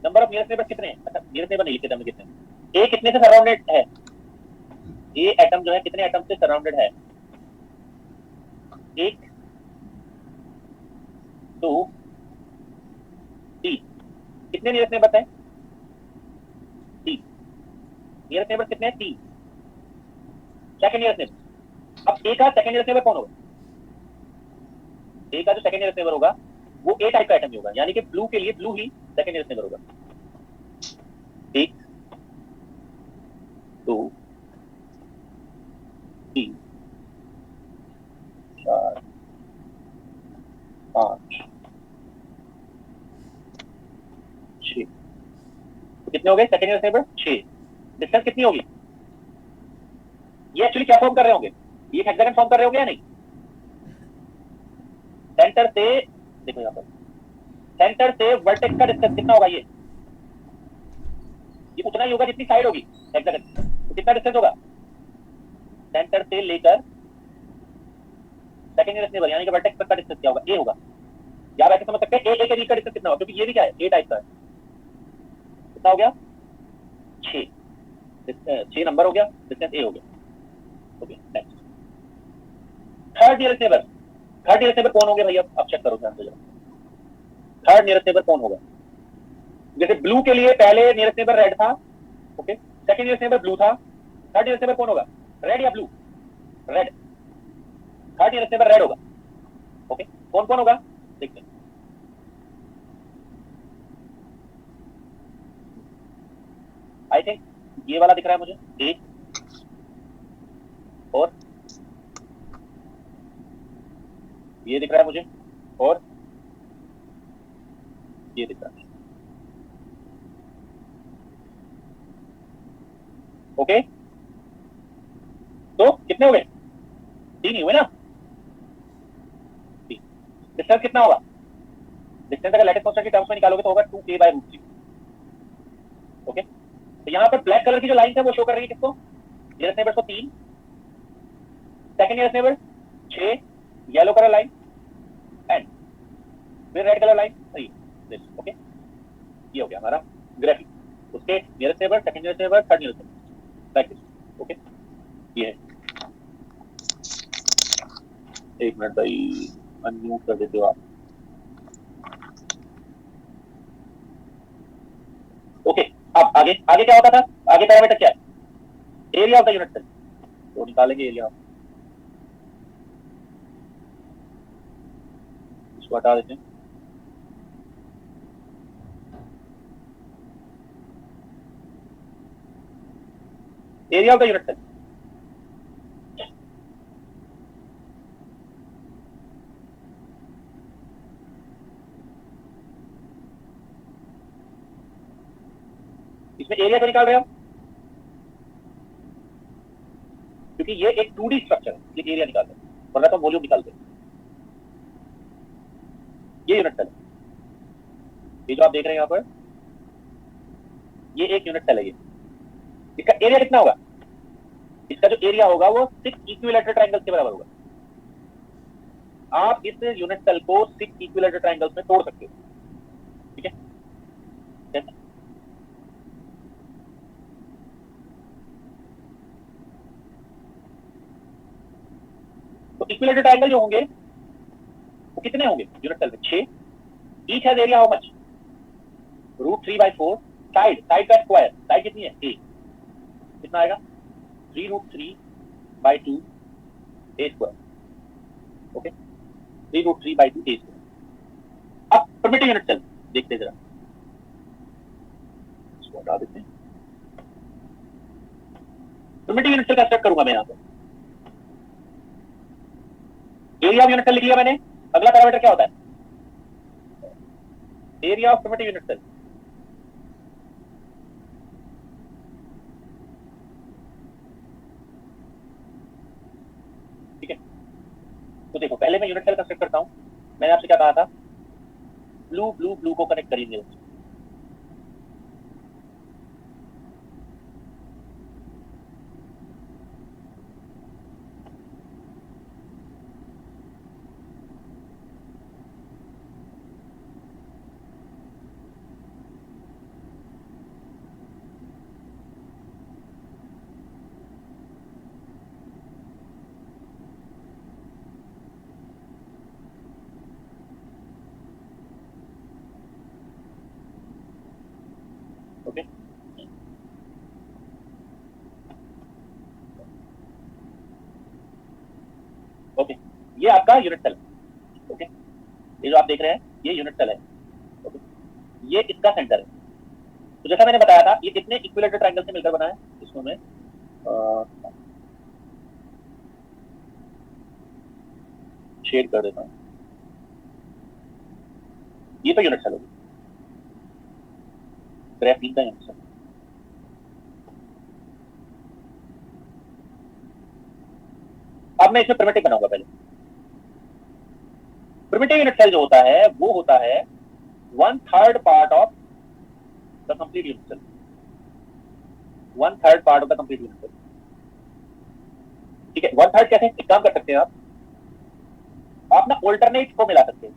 नंबर ऑफ नियरेस्ट नेबर्स कितने हैं? अच्छा, नियरेस्ट नेबर नहीं लिखते हमने कितने. ए कितने से सराउंडेड है? ए एटम जो है कितने एटम से सराउंडेड है? 1 2 3. कितने नियरेस्ट नेबर्स हैं? 3. नियरेस्ट नेबर्स कितने हैं? 3. Second nearest neighbour. अब ए का सेकंड नियरेस्ट नेबर कौन होगा? ए का जो सेकंड नियरेस्ट नेबर होगा वो ए टाइप का आइटम ही होगा, यानी कि ब्लू के लिए ब्लू ही सेकंड नियरेस्ट नेबर होगा. 1 2 3 4 5 6. कितने हो गए सेकंड नियरेस्ट नेबर? 6. डिस्टेंस कितनी होगी? ये एक्चुअली क्या फॉर्म कर रहे होंगे? ये हेक्सागन फॉर्म कर रहे होंगे या नहीं? सेंटर से, देखो यहाँ पर, सेंटर से वर्टेक्स का डिस्टेंस कितना होगा? ये उतना ही होगा जितनी साइड होगी हेक्सागन. तो कितना डिस्टेंस होगा सेंटर से लेकर सेकंड नियरेस्ट नेबर यानी कि वर्टेक्स तक का डिस्टेंस क्या होगा? ए होगा. या वैसे समझ सकते हैं ए के बीच का डिस्टेंस कितना होगा, क्योंकि ये भी क्या है? ए टाइप का है. कितना हो गया? 6. 6 नंबर हो गया, डिस्टेंस ए हो गया. Okay, next third nearest neighbour. Third nearest neighbour कौन होंगे भैया? आप चेक करो ध्यान से. थर्ड नियरेस्ट नेबर कौन होगा? जैसे ब्लू के लिए पहले नियरेस्ट नेबर रेड था, okay, second nearest neighbour blue था, थर्ड नियरेस्ट नेबर कौन होगा? रेड या blue? Red. Third nearest neighbour red होगा. ओके, कौन कौन होगा देखते हैं. आई थिंक ये वाला दिख रहा है मुझे, एक, और ये दिख रहा है मुझे, और ये दिख रहा है. ओके, तो कितने हो गए? 3 ही हुए ना. डिस्टेंस कितना होगा? डिस्टेंस अगर लैटिस कांस्टेंट की टर्म्स में निकालोगे तो होगा 2a by √3. ओके, तो यहाँ पर ब्लैक कलर की जो लाइन है वो शो कर रही है किसको? नियरेस्ट नेबर्स को 3, second nearest neighbour 6, yellow colour line, and फिर रेड कलर लाइन 3. ओके, ये हो गया हमारा ग्राफिक. उसके nearest neighbour, second nearest neighbour, third nearest neighbour, like this. Okay, ये है. एक मिनट भाई, अनम्यूट कर देते हो आप. ओके, अब आगे क्या होता था? आगे पैरामीटर क्या है? Area of the unit cell. तो निकालेंगे एरिया. इसको हटा देते हैं. Area of the unit cell. इसमें एरिया तो निकाल रहे हो क्योंकि ये एक 2D स्ट्रक्चर है, ये एरिया निकाल रहे हैं, वरना तो वॉल्यूम निकालते हैं। ये यूनिट सेल, ये जो आप देख रहे हैं यहाँ पर, ये एक यूनिट सेल है। ये इसका एरिया कितना होगा? इसका जो एरिया होगा वो 6 इक्विलैटरल ट्रायंगल्स के बराबर होगा। आप इस यूनिट सेल को 6 इक्विलैटरल ट्रायंगल्स में तोड़ सकते हो, ठीक है? तो इक्विलैटरल ट्रायंगल जो होंगे वो कितने होंगे यूनिट सेल में? 6। Each has area how much? √3/4। Side का स्क्वायर, साइड कितनी है? 8। कितना आएगा? 3√3/2 a square. Okay, 3√3/2 a square. अब प्रिमिटिव यूनिट सेल देखते जरा, इसको हटा देते हैं। प्रिमिटिव यूनिट सेल का स्टेप करूंगा मैं यहाँ पर। एरिया ऑफ यूनिट सेल लिख लिया मैंने। अगला पैरामीटर क्या होता है? Area of primitive unit cell. ठीक है, तो देखो पहले मैं यूनिट सेल कंस्ट्रक्ट करता हूं। मैंने आपसे क्या कहा था? ब्लू को कनेक्ट करेंगे। ओके, ओके, ये आपका यूनिट सेल। ओके, ये जो आप देख रहे हैं ये यूनिट सेल है। ओके, ये इसका सेंटर है। तो जैसा मैंने बताया था, ये कितने इक्विलैटरल ट्रायंगल से मिलकर बना है? इसको मैं शेड कर देता हूं। ये तो यूनिट सेल होगी, ग्राफीन का यूनिट सेल। अब मैं इसमें प्रिमिटिव बनाऊंगा। पहले प्रिमिटिव यूनिट सेल जो होता है वो होता है 1/3 part of the complete unit cell. 1/3 part of the complete unit cell. ठीक है, 1/3 कैसे? एक काम कर सकते हैं आप ना ऑल्टरनेट को मिला सकते हैं।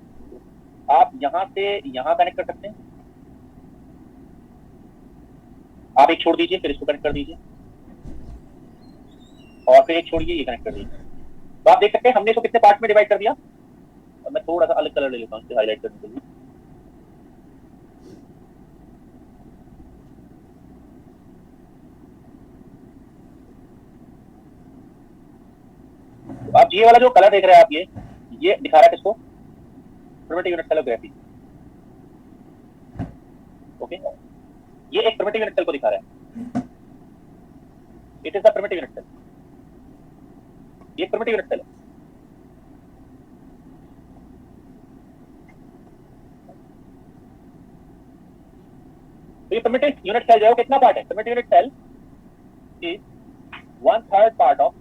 आप यहां से यहां कनेक्ट कर सकते हैं, आप एक छोड़ दीजिए, फिर इसको कनेक्ट कर दीजिए, और फिर एक छोड़िए, ये कनेक्ट कर दीजिए। तो आप देख सकते हैं हमने इसको कितने पार्ट में डिवाइड कर दिया। और मैं थोड़ा सा अलग कलर ले लेता हूँ इसे हाईलाइट करने के लिए। तो आप ये वाला जो कलर देख रहे हैं आप, ये दिखा रहा है किसको? Primitive unit cell of graphene. Okay, ये एक प्रिमिटिव यूनिट सेल को दिखा रहा है। It is the primitive unit cell. ये प्रिमिटिव यूनिट सेल है। तो ये प्रिमिटिव यूनिट सेल जो है कितना पार्ट है? Primitive unit cell is 1/3 part of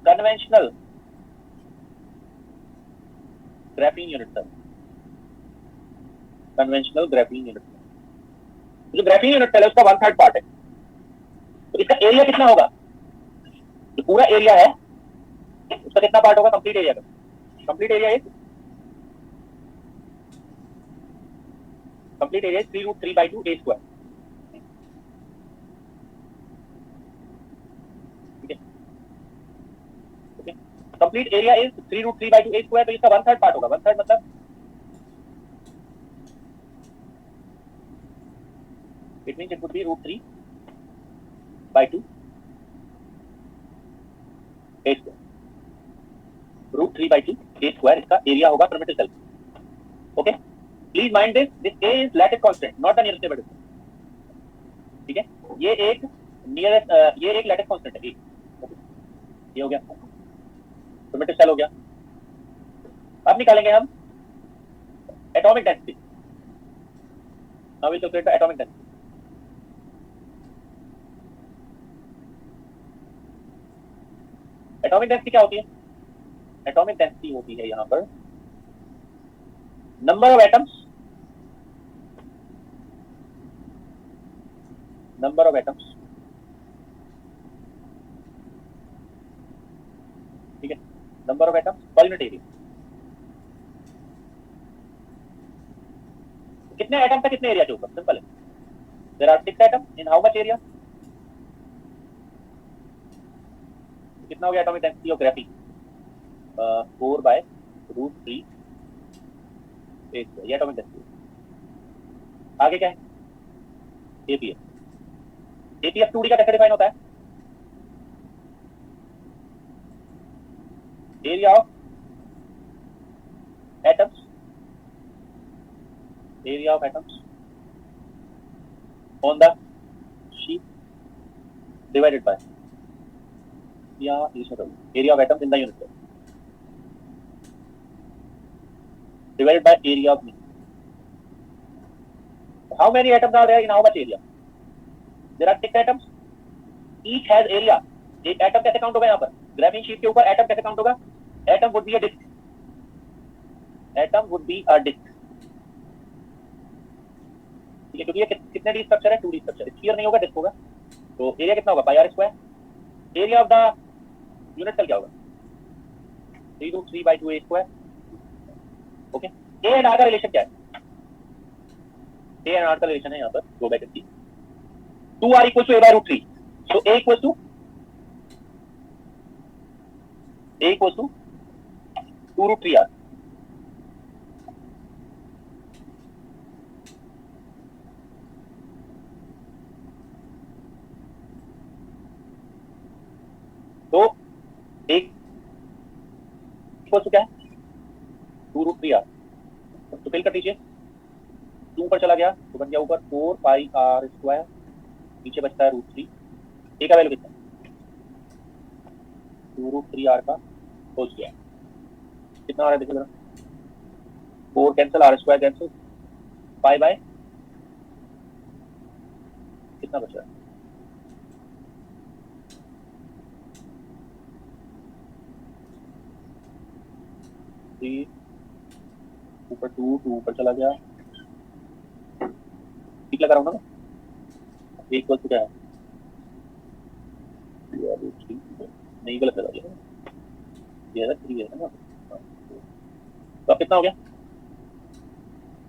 conventional graphene unit cell. Conventional graphene unit cell, जो ग्राफीन यूनिट सेल है उसका 1/3 पार्ट है। तो इसका एरिया कितना होगा? जो पूरा एरिया है उसका कितना पार्ट होगा कंप्लीट एरिया का? Complete area is 3√3/2 a square. ठीक है, okay, complete area is 3√3/2 a square. तो इसका 1/3 पार्ट होगा। 1/3 मतलब it means it would be √3/2 a square. √3/2 a square इसका एरिया होगा primitive cell. Okay, please mind this A is lattice constant not the nearest neighbour distance, ठीक है, ये एक लैटिस कांस्टेंट है, ये हो गया, सिमेट्रिक सेल हो गया। अब निकालेंगे हम atomic density. Now we calculate the atomic density. Atomic density क्या होती है? एटॉमिक डेंसिटी होती है यहां पर नंबर ऑफ एटम्स, ठीक है, number of atoms per unit area. कितने एटम था कितने एरिया के ऊपर? सिंपल है, there are 6 atoms in how much area? कितना हो गया एटॉमिक डेंसिटी ऑफ ग्राफीन? 4/√3 ये एटॉमिक डेंसिटी। आगे क्या है? एपीएफ। एपीएफ 2D का कैसे डिफाइन होता है? Area of atoms, on the sheet divided by area of atoms in the unit cell divided by area of unit. How many atoms are there in how much area? There are 6 atoms, each has area. एक atom कैसे count होगा यहाँ पर? Graphene sheet के ऊपर atom कैसे count होगा? Atom would be a disk, ठीक है, क्योंकि ये कितने डी स्ट्रक्चर है? 2D स्ट्रक्चर, स्फीयर नहीं होगा, डिस्क होगा। तो एरिया कितना होगा? πr²। Area of the unit cell क्या होगा? 3√3/2a²। Okay, a and r का रिलेशन क्या है? ए एंड आर का रिलेशन है यहाँ पर, go back and see, 2r = a/√3, so a = 2√3r। तो एक क्या है? 2√3r। तो फिल कर दीजिए, 2 ऊपर चला गया तो बन गया ऊपर 4πr², नीचे बचता है √3। ए का वैल्यू कितना? 2√3r का होल स्क्वायर। कितना आ रहा है देखो जरा, 4 cancel, r² cancel, pi by कितना बच रहा है? ऊपर 2 ऊपर चला गया, ठीक लगा रहा हूँ ना? एक को क्या है? नहीं, गलत लगा दिया, ये है 3 है ना। तो अब कितना हो गया?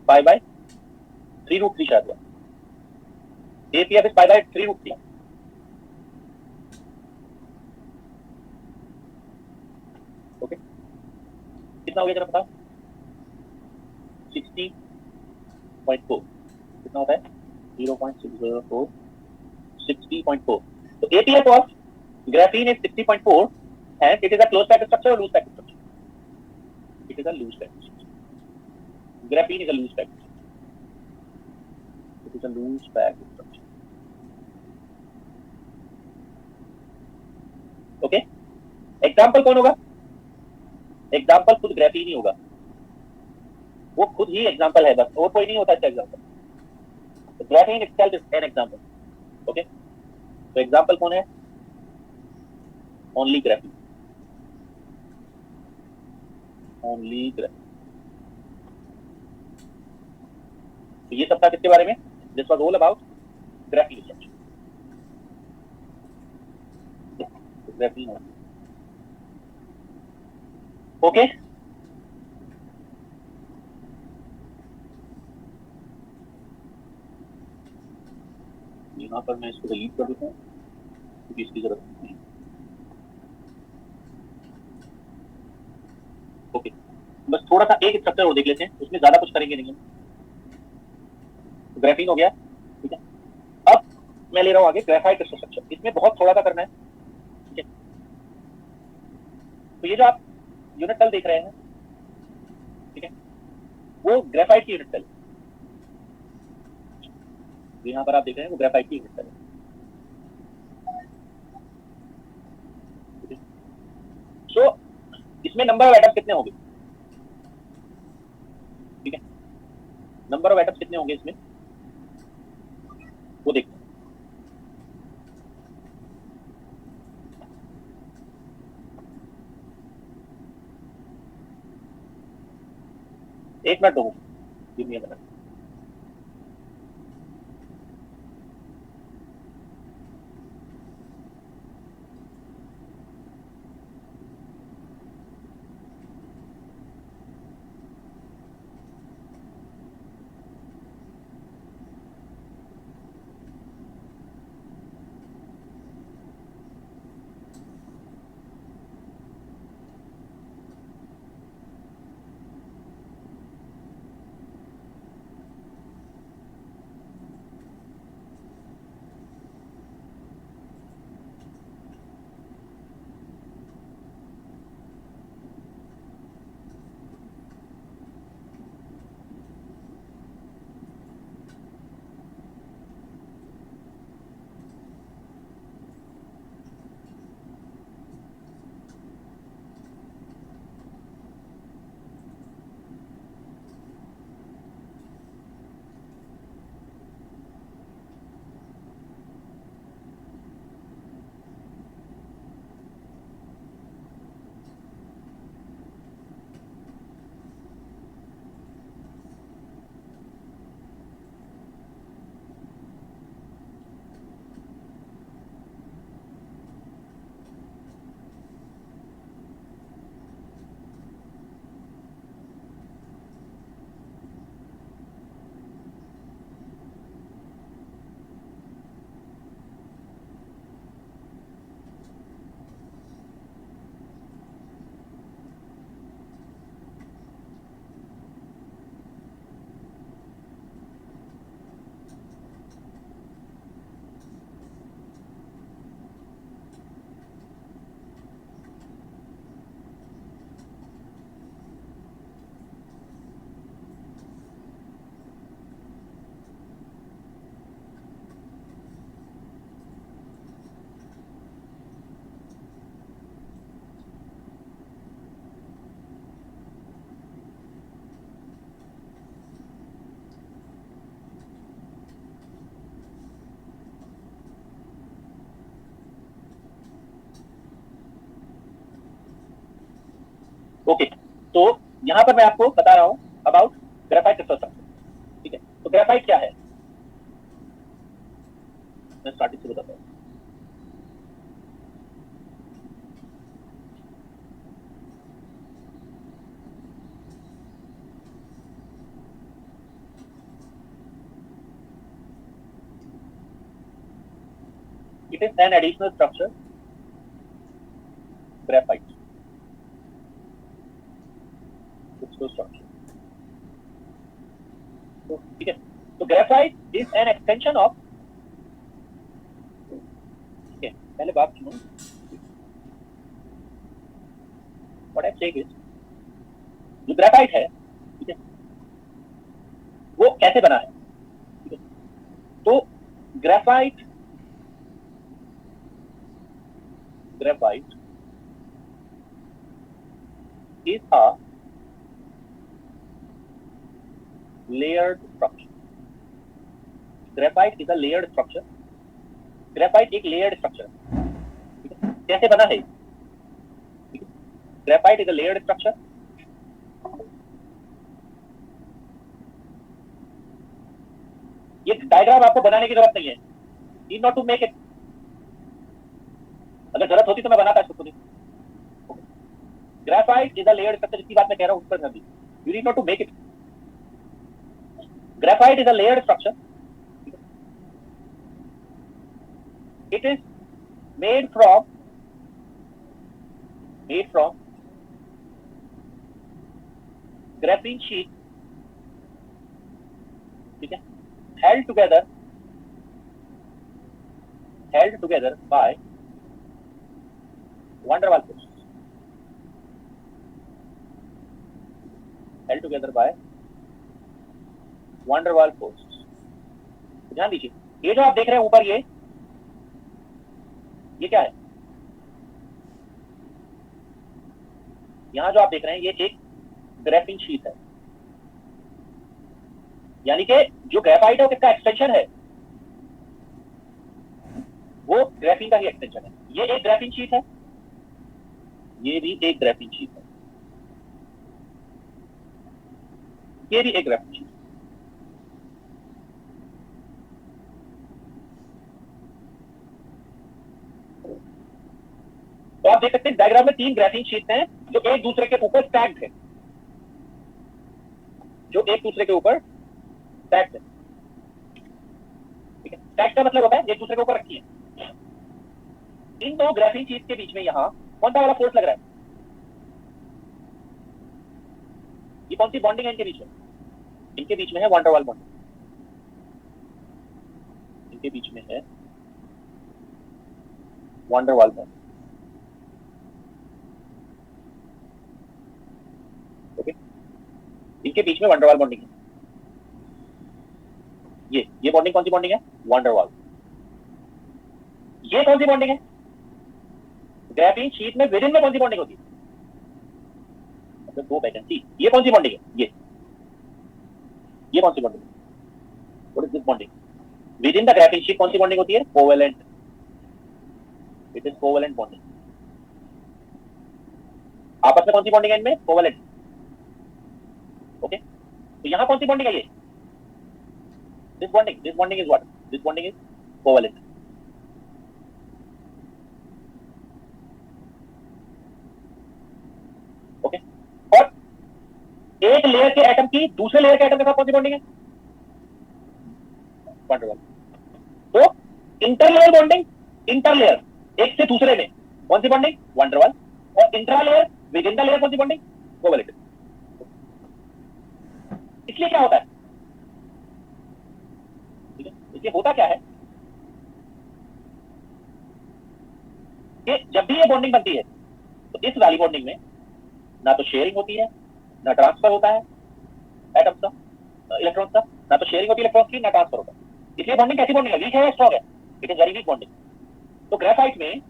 π/3√3 शायद हुआ। APF is π/3√3। ओके, कितना हो गया जरा बताओ? 60.4। कितना होता है? 0.604, 60.4। तो APF of graphene is 60.4 and it is a closed packed structure or loose packed structure? It is a loose packed structure. Graphene is a loose packed structure. It is a loose packed structure. Okay? Example कौन होगा? Example खुद graphene ही होगा, वो खुद ही example है बस, और कोई नहीं होता इसका example. Graphene itself is an example. Okay, तो एग्जाम्पल कौन है? Only graphene, only graphene. तो ये सब था किसके बारे में? This was all about graphene structure. Graphene okay. यहाँ पर मैं इसको डिलीट कर देता हूँ क्योंकि इसकी जरूरत नहीं। ओके, बस थोड़ा सा एक स्ट्रक्चर और देख लेते हैं, उसमें ज्यादा कुछ करेंगे नहीं। ग्राफीन हो गया, ठीक है। अब मैं ले रहा हूँ आगे ग्रेफाइट स्ट्रक्चर, इसमें बहुत थोड़ा सा करना है, ठीक है। तो ये जो आप यूनिट सेल देख रहे हैं, ठीक है, वो ग्रेफाइट की यूनिट सेल, यहाँ पर आप देख रहे हैं वो ग्रेफाइट की यूनिट सेल है। सो इसमें नंबर ऑफ एटम्स कितने होंगे? ठीक है, नंबर ऑफ एटम्स कितने होंगे इसमें वो देखते हैं। एक मिनट दो, give me a minute. Okay, तो यहाँ पर मैं आपको बता रहा हूँ अबाउट ग्रेफाइट क्रिस्टल स्ट्रक्चर। ठीक है, तो ग्रेफाइट क्या है मैं स्टार्टिंग से बताता हूँ। It is an additional structure, graphite crystal structure. तो ठीक है, तो graphite is an extension of, ठीक है पहले बात सुनो, what I am saying is जो ग्रेफाइट है, ठीक है, वो कैसे बना है? ठीक है, तो graphite graphite is a layered structure. Graphite is a layered structure. Graphite एक लेयर्ड स्ट्रक्चर है। ठीक है, कैसे बना है? Graphite is a layered structure. ये डायग्राम आपको बनाने की जरूरत नहीं है, need not to make it. अगर जरूरत होती तो मैं बनाता इसको खुद। Graphite is a layered structure, जिसकी बात मैं कह रहा हूं उस पर नहीं, you need not to make it. Graphite is a layered structure. It is made from graphene sheet, ठीक है, held together by van der Waals force, held together by van der Waals force। ध्यान दीजिए, ये जो आप देख रहे हैं ऊपर, ये क्या है? यहां जो आप देख रहे हैं ये एक ग्राफीन शीट है, यानी कि जो ग्रेफाइट है वो किसका एक्सटेंशन है? वो ग्राफीन का ही एक्सटेंशन है। ये एक ग्राफीन शीट है, ये भी एक ग्राफीन शीट है, ये भी एक ग्राफीन शीट। तो आप देख सकते हैं डायग्राम में 3 ग्राफीन शीट हैं जो एक दूसरे के ऊपर स्टैक्ड है, जो एक दूसरे के ऊपर स्टैक्ड है। ठीक है, स्टैक्ड का मतलब होता है एक दूसरे के ऊपर रखी है। इन दो ग्राफीन शीट के बीच में यहां कौन सा वाला फोर्स लग रहा है? ये कौन सी बॉन्डिंग है इनके बीच में? इनके बीच में है वैन डर वाल्स बॉन्डिंग, इनके बीच में है van der Waals bonding. Okay, इनके बीच में वैन डर वाल्स बॉन्डिंग है। ये बॉन्डिंग कौन सी बॉन्डिंग है? Van der Waals. ये कौन सी बॉन्डिंग है? ग्राफीन शीट में विद इन में कौन सी बॉन्डिंग होती है? मतलब दो वैकेंसी। ये कौन सी बॉन्डिंग है? ये कौन सी बॉन्डिंग है? What is this bonding? With in the graphene sheet कौन सी बॉन्डिंग होती है? Covalent. It is covalent bonding. आपस में कौन सी बॉन्डिंग है इनमें? कोवेलेंट। ओके, तो यहां कौन सी बॉन्डिंग है? ये this bonding is what? This bonding is covalent. Okay, और एक लेयर के एटम की दूसरे लेयर के एटम के साथ कौन सी बॉन्डिंग है? Van der Waals. तो इंटरलेयर बॉन्डिंग, इंटरलेयर एक से दूसरे में कौन सी बॉन्डिंग? Van der Waals. और intralayer within the layer कौन सी बॉन्डिंग? कोवेलेंट। इसलिए क्या होता है? ठीक है, इसलिए होता क्या है कि जब भी ये बॉन्डिंग बनती है तो इस वाली बॉन्डिंग में ना तो शेयरिंग होती है, ना ट्रांसफर होता है एटम्स का, इलेक्ट्रॉन्स का, ना तो शेयरिंग होती है इलेक्ट्रॉन्स की, ना ट्रांसफर होता है। इसलिए बॉन्डिंग कैसी बॉन्डिंग है? वीक है या स्ट्रॉन्ग है? It is very weak bonding. तो ग्रेफाइट में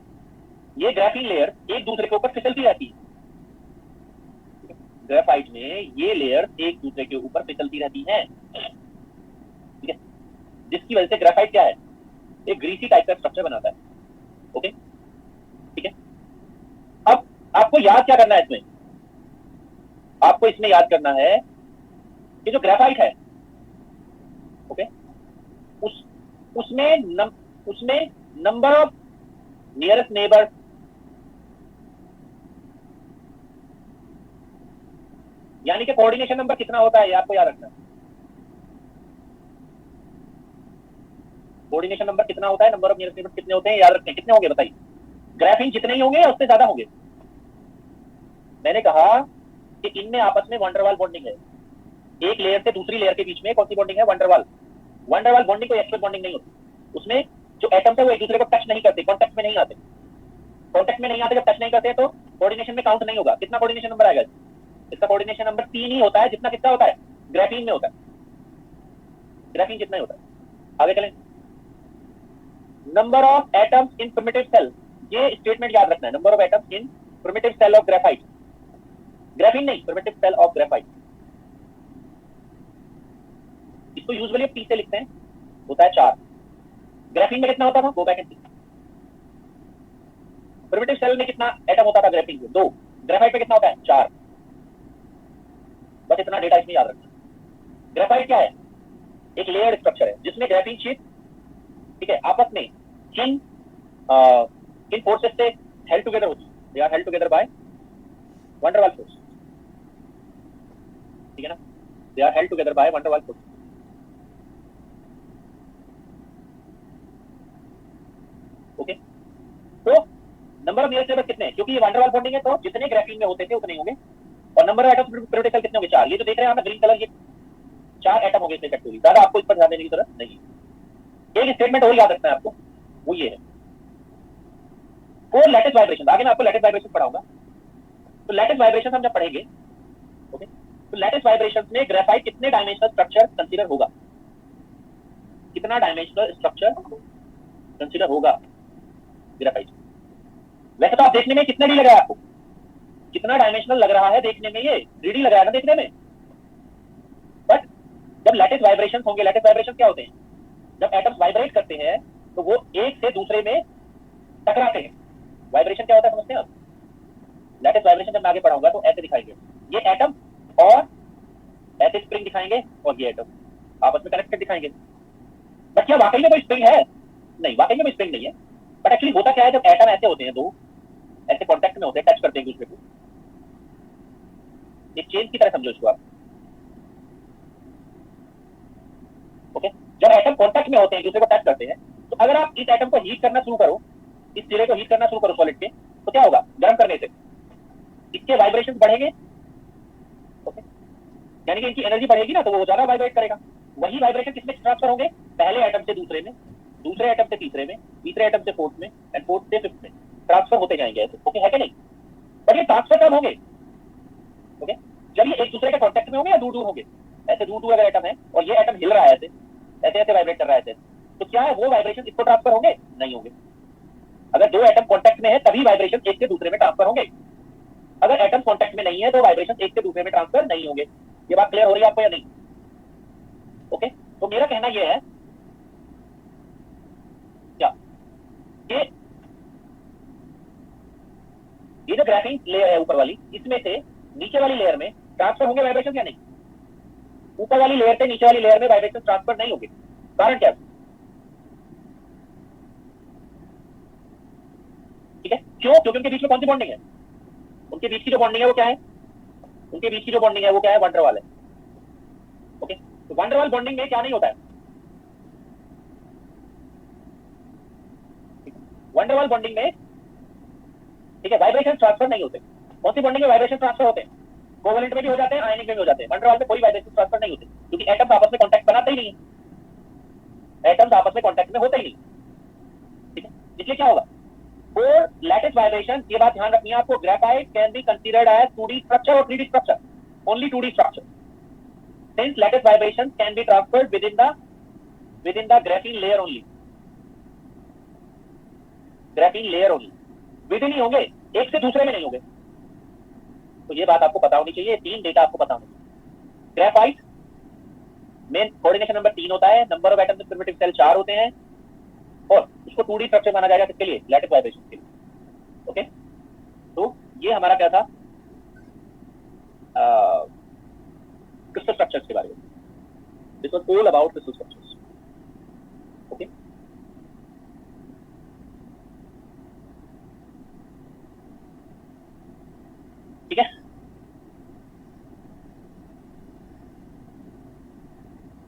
ये ग्राफीन लेयर एक दूसरे के ऊपर फिसलती रहती है। ग्रेफाइट में ये लेयर एक दूसरे के ऊपर फिसलती रहती है, ठीक है, जिसकी वजह से ग्रेफाइट क्या है? एक ग्रीसी टाइप का स्ट्रक्चर बनाता है। ओके, ठीक है। अब आपको याद क्या करना है इसमें? आपको इसमें याद करना है कि जो ग्रेफाइट है, ओके, उसमें नंबर ऑफ नियरेस्ट नेबर, यानी कि कोऑर्डिनेशन नंबर कितना होता है ये आपको याद रखना है। कोऑर्डिनेशन नंबर कितना होता है, नंबर ऑफ नियरेस्ट नेबर कितने होते हैं, याद रखते हैं। कितने होंगे बताइए? ग्राफीन जितने ही होंगे या उससे ज्यादा होंगे? मैंने कहा कि इनमें आपस में वैन डर वाल्स बॉन्डिंग है। एक लेयर से दूसरी लेयर के बीच में कौन सी बॉन्डिंग है? Van der Waals. Van der Waals bonding कोई एक्चुअल बॉन्डिंग नहीं होती। उसमें जो एटम्स है वो एक दूसरे को टच नहीं करते, कॉन्टेक्ट में नहीं आते। कॉन्टेक्ट में नहीं आते, जब टच नहीं करते तो कोऑर्डिनेशन में काउंट नहीं होगा। कितना कोऑर्डिनेशन नंबर आएगा? इसका कोऑर्डिनेशन नंबर 3 ही होता है, जितना कितना होता है ग्राफीन में होता है। ग्राफीन जितना ही होता है। आगे चलें। Number of atoms in primitive cell, ये स्टेटमेंट याद रखना है। Number of atoms in primitive cell of graphite, graphene नहीं, प्रिमिटिव सेल ऑफ ग्रेफाइट। इसको यूजुअली पी से लिखते हैं, होता है 4। ग्राफीन में कितना होता था? Go back and see. Primitive cell में कितना एटम होता था ग्राफीन में? 2। ग्रेफाइट में कितना होता है? 4। बस इतना डेटा इसमें याद रखना। ग्रेफाइट क्या है? एक लेयर्ड स्ट्रक्चर है जिसमें ग्राफीन शीट, ठीक है, आपस में किन फोर्सेस से हेल्ड टुगेदर होती है? They are held together by van der Waals force, ठीक है ना? They are held together by van der Waals force. Okay, तो नंबर ऑफ नियरेस्ट नेबर कितने हैं? क्योंकि ये वैन डर वाल्स बॉन्डिंग है तो जितने ग्राफीन में होते थे उतने होंगे। और number of atoms primitive cell कितने होंगे? 4। ये जो देख रहे हैं आप ग्रीन कलर, ये 4 एटम होंगे इसमें इफेक्टिवली। ज्यादा आपको इस पर ध्यान देने की जरूरत नहीं है। एक स्टेटमेंट और याद रखना है आपको, वो ये है 4 लैटिस वाइब्रेशन। आगे मैं आपको लैटिस वाइब्रेशन पढ़ाऊंगा। तो लैटिस वाइब्रेशन हम जब पढ़ेंगे, ओके, तो लैटिस वाइब्रेशन में ग्रेफाइट कितने डायमेंशनल स्ट्रक्चर कंसीडर होगा? कितना डायमेंशनल स्ट्रक्चर कंसीडर होगा ग्रेफाइट। वैसे तो आप देखने में कितना डी लग रहा है आपको, कितना डायमेंशनल लग रहा है देखने में, ये 3D लग रहा है ना देखने में, बट जब लैटिस वाइब्रेशन होंगे, लैटिस वाइब्रेशन क्या होते हैं, जब एटम्स वाइब्रेट करते हैं तो वो एक से दूसरे में टकराते हैं। वाइब्रेशन क्या होता है समझते हैं आप? लैटिस वाइब्रेशन जब मैं आगे पढ़ाऊंगा तो ऐसे दिखाएंगे, ये एटम और ऐसे स्प्रिंग दिखाएंगे और ये एटम आपस में कनेक्टेड दिखाएंगे। बट क्या वाकई में कोई स्प्रिंग है? नहीं, वाकई में कोई स्प्रिंग नहीं है। बट एक्चुअली होता क्या है, जब एटम ऐसे होते हैं, दो ऐसे कांटेक्ट में होते हैं, टच करते हैं एक दूसरे को, एक चेन की तरह समझो इसको आप। ओके, जब एटम कांटेक्ट में होते हैं, एक दूसरे को टच करते हैं, तो अगर आप इस एटम को हीट करना शुरू करो, इस सिरे को हीट करना शुरू करो सॉलिड के, तो क्या होगा, गर्म करने से इसके वाइब्रेशन बढ़ेंगे। ओके, यानी कि इनकी एनर्जी बढ़ेगी ना, तो वो ज्यादा वाइब्रेट करेगा। वही वाइब्रेशन किसमें ट्रांसफर होंगे, पहले एटम से दूसरे में, दूसरे एटम से तीसरे में, तीसरे एटम से फोर्थ में, एंड फोर्थ से फिफ्थ में ट्रांसफर होते जाएंगे ऐसे। ओके, है कि नहीं? पर ये ट्रांसफर कब होंगे? ओके, जब ये एक दूसरे के कांटेक्ट में होंगे या दूर दूर होंगे। ऐसे दूर दूर अगर एटम है और ये एटम हिल रहा है ऐसे ऐसे ऐसे वाइब्रेट कर रहा है ऐसे, तो क्या है वो वाइब्रेशन इसको ट्रांसफर होंगे? नहीं होंगे। अगर दो एटम कांटेक्ट में है तभी वाइब्रेशन एक से दूसरे में ट्रांसफर होंगे। अगर एटम कांटेक्ट में नहीं है तो वाइब्रेशन एक से दूसरे में ट्रांसफर नहीं होंगे। ये बात क्लियर हो रही है आपको या नहीं? ओके, तो मेरा कहना यह है क्या, ये जो ग्राफीन लेयर है ऊपर वाली, इसमें से नीचे वाली लेयर में ट्रांसफर होंगे वाइब्रेशन या नहीं? ऊपर वाली लेयर से नीचे वाली लेयर में वाइब्रेशन ट्रांसफर नहीं होंगे। कारण क्या? ठीक है, क्यों? क्योंकि उनके बीच में कौन सी बॉन्डिंग है? उनके बीच की जो बॉन्डिंग है वो क्या है? उनके बीच की जो बॉन्डिंग है वो क्या है? वंडरवाल है। ओके, तो वंडरवाल बॉन्डिंग में क्या नहीं होता है? वंडरवाल बॉन्डिंग में, ठीक है, वाइब्रेशन ट्रांसफर नहीं होते। कौन सी बॉन्डिंग में वाइब्रेशन ट्रांसफर होते हैं? कोवेलेंट में भी हो जाते हैं, आयनिक में भी हो जाते हैं। वंडरवाल में कोई वाइब्रेशन ट्रांसफर नहीं होते, क्योंकि एटम्स आपस में कांटेक्ट बनाते ही नहीं है, एटम्स आपस में कांटेक्ट में होते ही नहीं। ठीक है, इसलिए क्या होगा, for lattice vibration, ये बात ध्यान रखनी है आपको, graphite can be considered as 2D structure or 3D structure, only 2D structure, since lattice vibration can be transferred within the graphene layer only, graphene layer only, within ही होंगे, एक से दूसरे में नहीं होंगे। तो ये बात आपको पता होनी चाहिए, तीन डेटा आपको पता होनी चाहिए। ग्रेफाइट में कोऑर्डिनेशन नंबर 3 होता है, number of atoms in primitive cell 4 होते हैं, और उसको 2D स्ट्रक्चर माना जाएगा किसके लिए? लैटिस वाइब्रेशन के लिए। ओके, तो ये हमारा क्या था, क्रिस्टल स्ट्रक्चर्स के बारे में। This was all about crystal structures. Okay, ठीक है,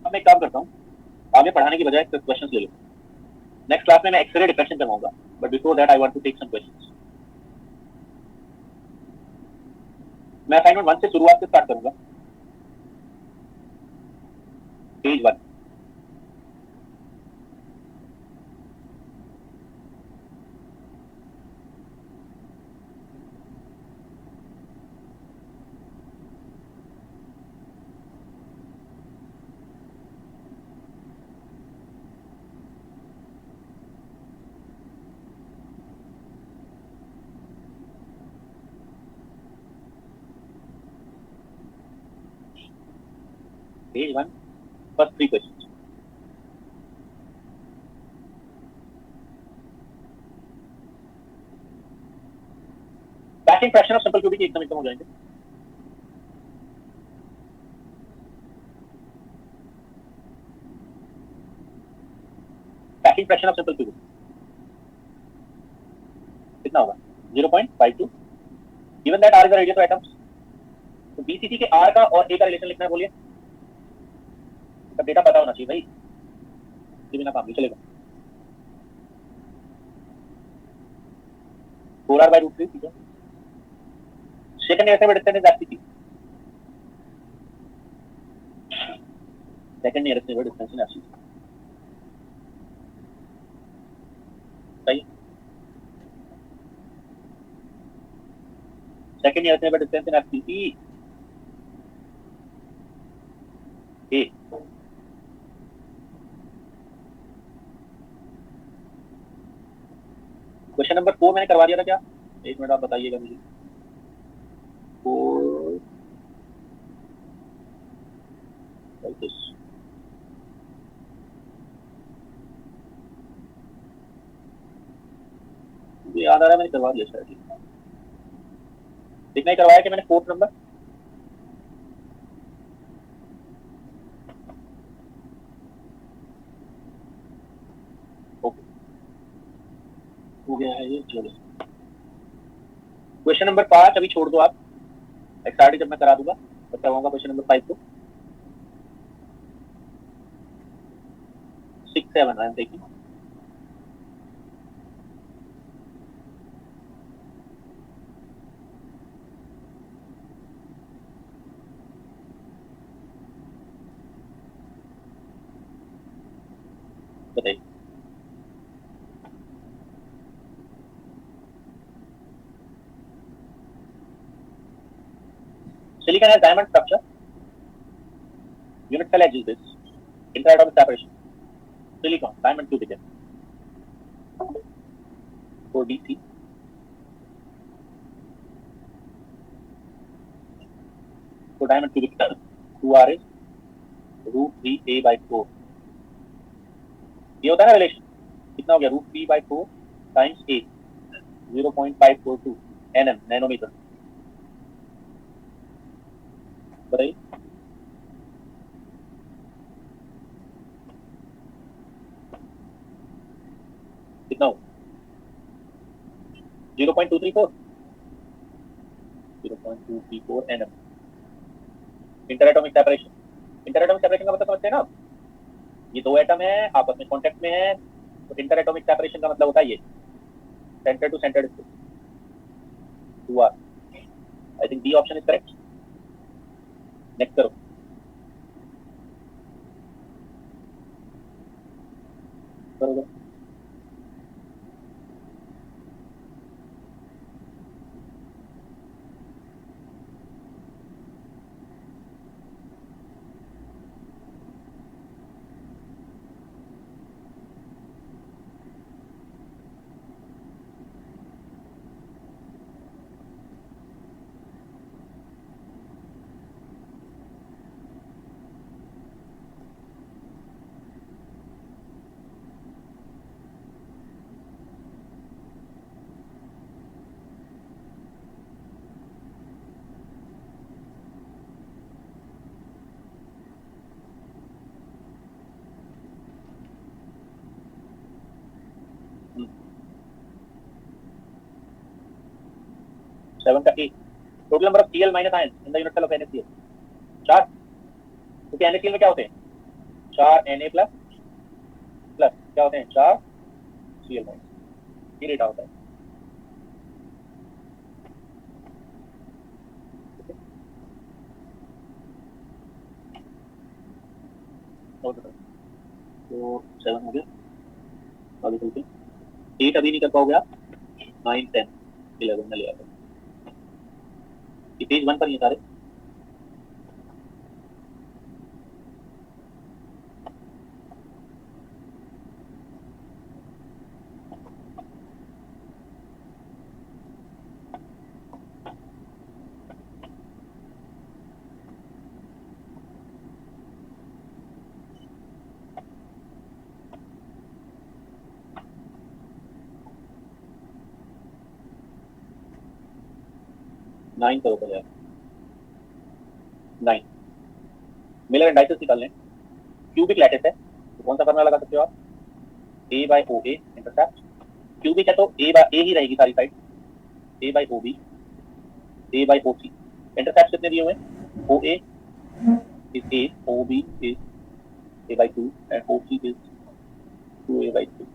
अब मैं एक काम करता हूँ, आगे पढ़ाने की बजाय क्वेश्चंस ले लो। नेक्स्ट क्लास में मैं एक्सरे डिफ्रैक्शन करवाऊंगा, but before that I want to take some questions. मैं असाइनमेंट 1 से शुरुआत से स्टार्ट करूंगा। Page 1, page 1, first 3 questions. Packing fraction of simple cubic एकदम एकदम हो जाएंगे। Packing fraction of simple cubic कितना होगा? 0.52। Given that r is the radius of atoms, तो बीसीसी के r का और a का रिलेशन लिखना है, बोलिए। सब डेटा पता होना चाहिए भाई, ये बिना काम नहीं चलेगा। 4r/√3, ठीक है। सेकंड ईयर में डिस्टेंस जाती थी, सेकंड ईयर से डिस्टेंस में आती थी, सही। सेकंड ईयर से डिस्टेंस में आती थी ए, क्वेश्चन नंबर 4 मैंने करवा दिया था क्या? एक मिनट आप बताइएगा मुझे। 4 मुझे याद आ रहा है मैंने करवा दिया शायद। इतना ही करवाया कि मैंने 4th नंबर। ओके हो गया है ये। चलो क्वेश्चन नंबर 5 अभी छोड़ दो आप, एक्सआरटी जब मैं करा दूंगा तब करवाऊंगा क्वेश्चन नंबर 5 को। 6, 7 आई एम टेकिंग। बताइए। Silicon has diamond structure, unit cell as this, interatomic separation, silicon diamond cubic for DC. So diamond cubic 2R is √3a/4। ये होता है ना रिलेशन, कितना हो गया? √3/4 टाइम्स a, 0.542 nm नैनोमीटर। बताइए कितना हो? 0.234 nm। इंटरएटॉमिक सेपरेशन, इंटरएटॉमिक सेपरेशन का मतलब समझते हैं ना आप? ये दो एटम है आपस में कांटेक्ट में है, तो इंटरएटॉमिक सेपरेशन का मतलब होता है ये centre to centre distance 2R। I think D option is correct. Next करो। बरोबर। सेवन का A. Total number of Cl minus ion in the unit cell of NaCl 4। क्योंकि NaCl में क्या होते हैं? 4 Na प्लस प्लस क्या होते हैं? 4 Cl माइनस। ये डेटा होता है। तो 7 हो गया। आगे चलते 8 अभी नहीं कर पाओगे आप। 9, 10, 11 में ले आता हूँ। पेज 1 पर ये सारे। नाइन करो पहले आप। 9 मिलर इंडाइसिस निकाल लें। क्यूबिक लैटिस है तो कौन सा फॉर्मूला लगा सकते हो आप? A/OA intercept. क्यूबिक है तो A ही रहेगी सारी साइड। A/OB, A/OC। इंटरसेप्ट कितने दिए हुए हैं? OA is A, OB is A/2 and OC is 2A/2।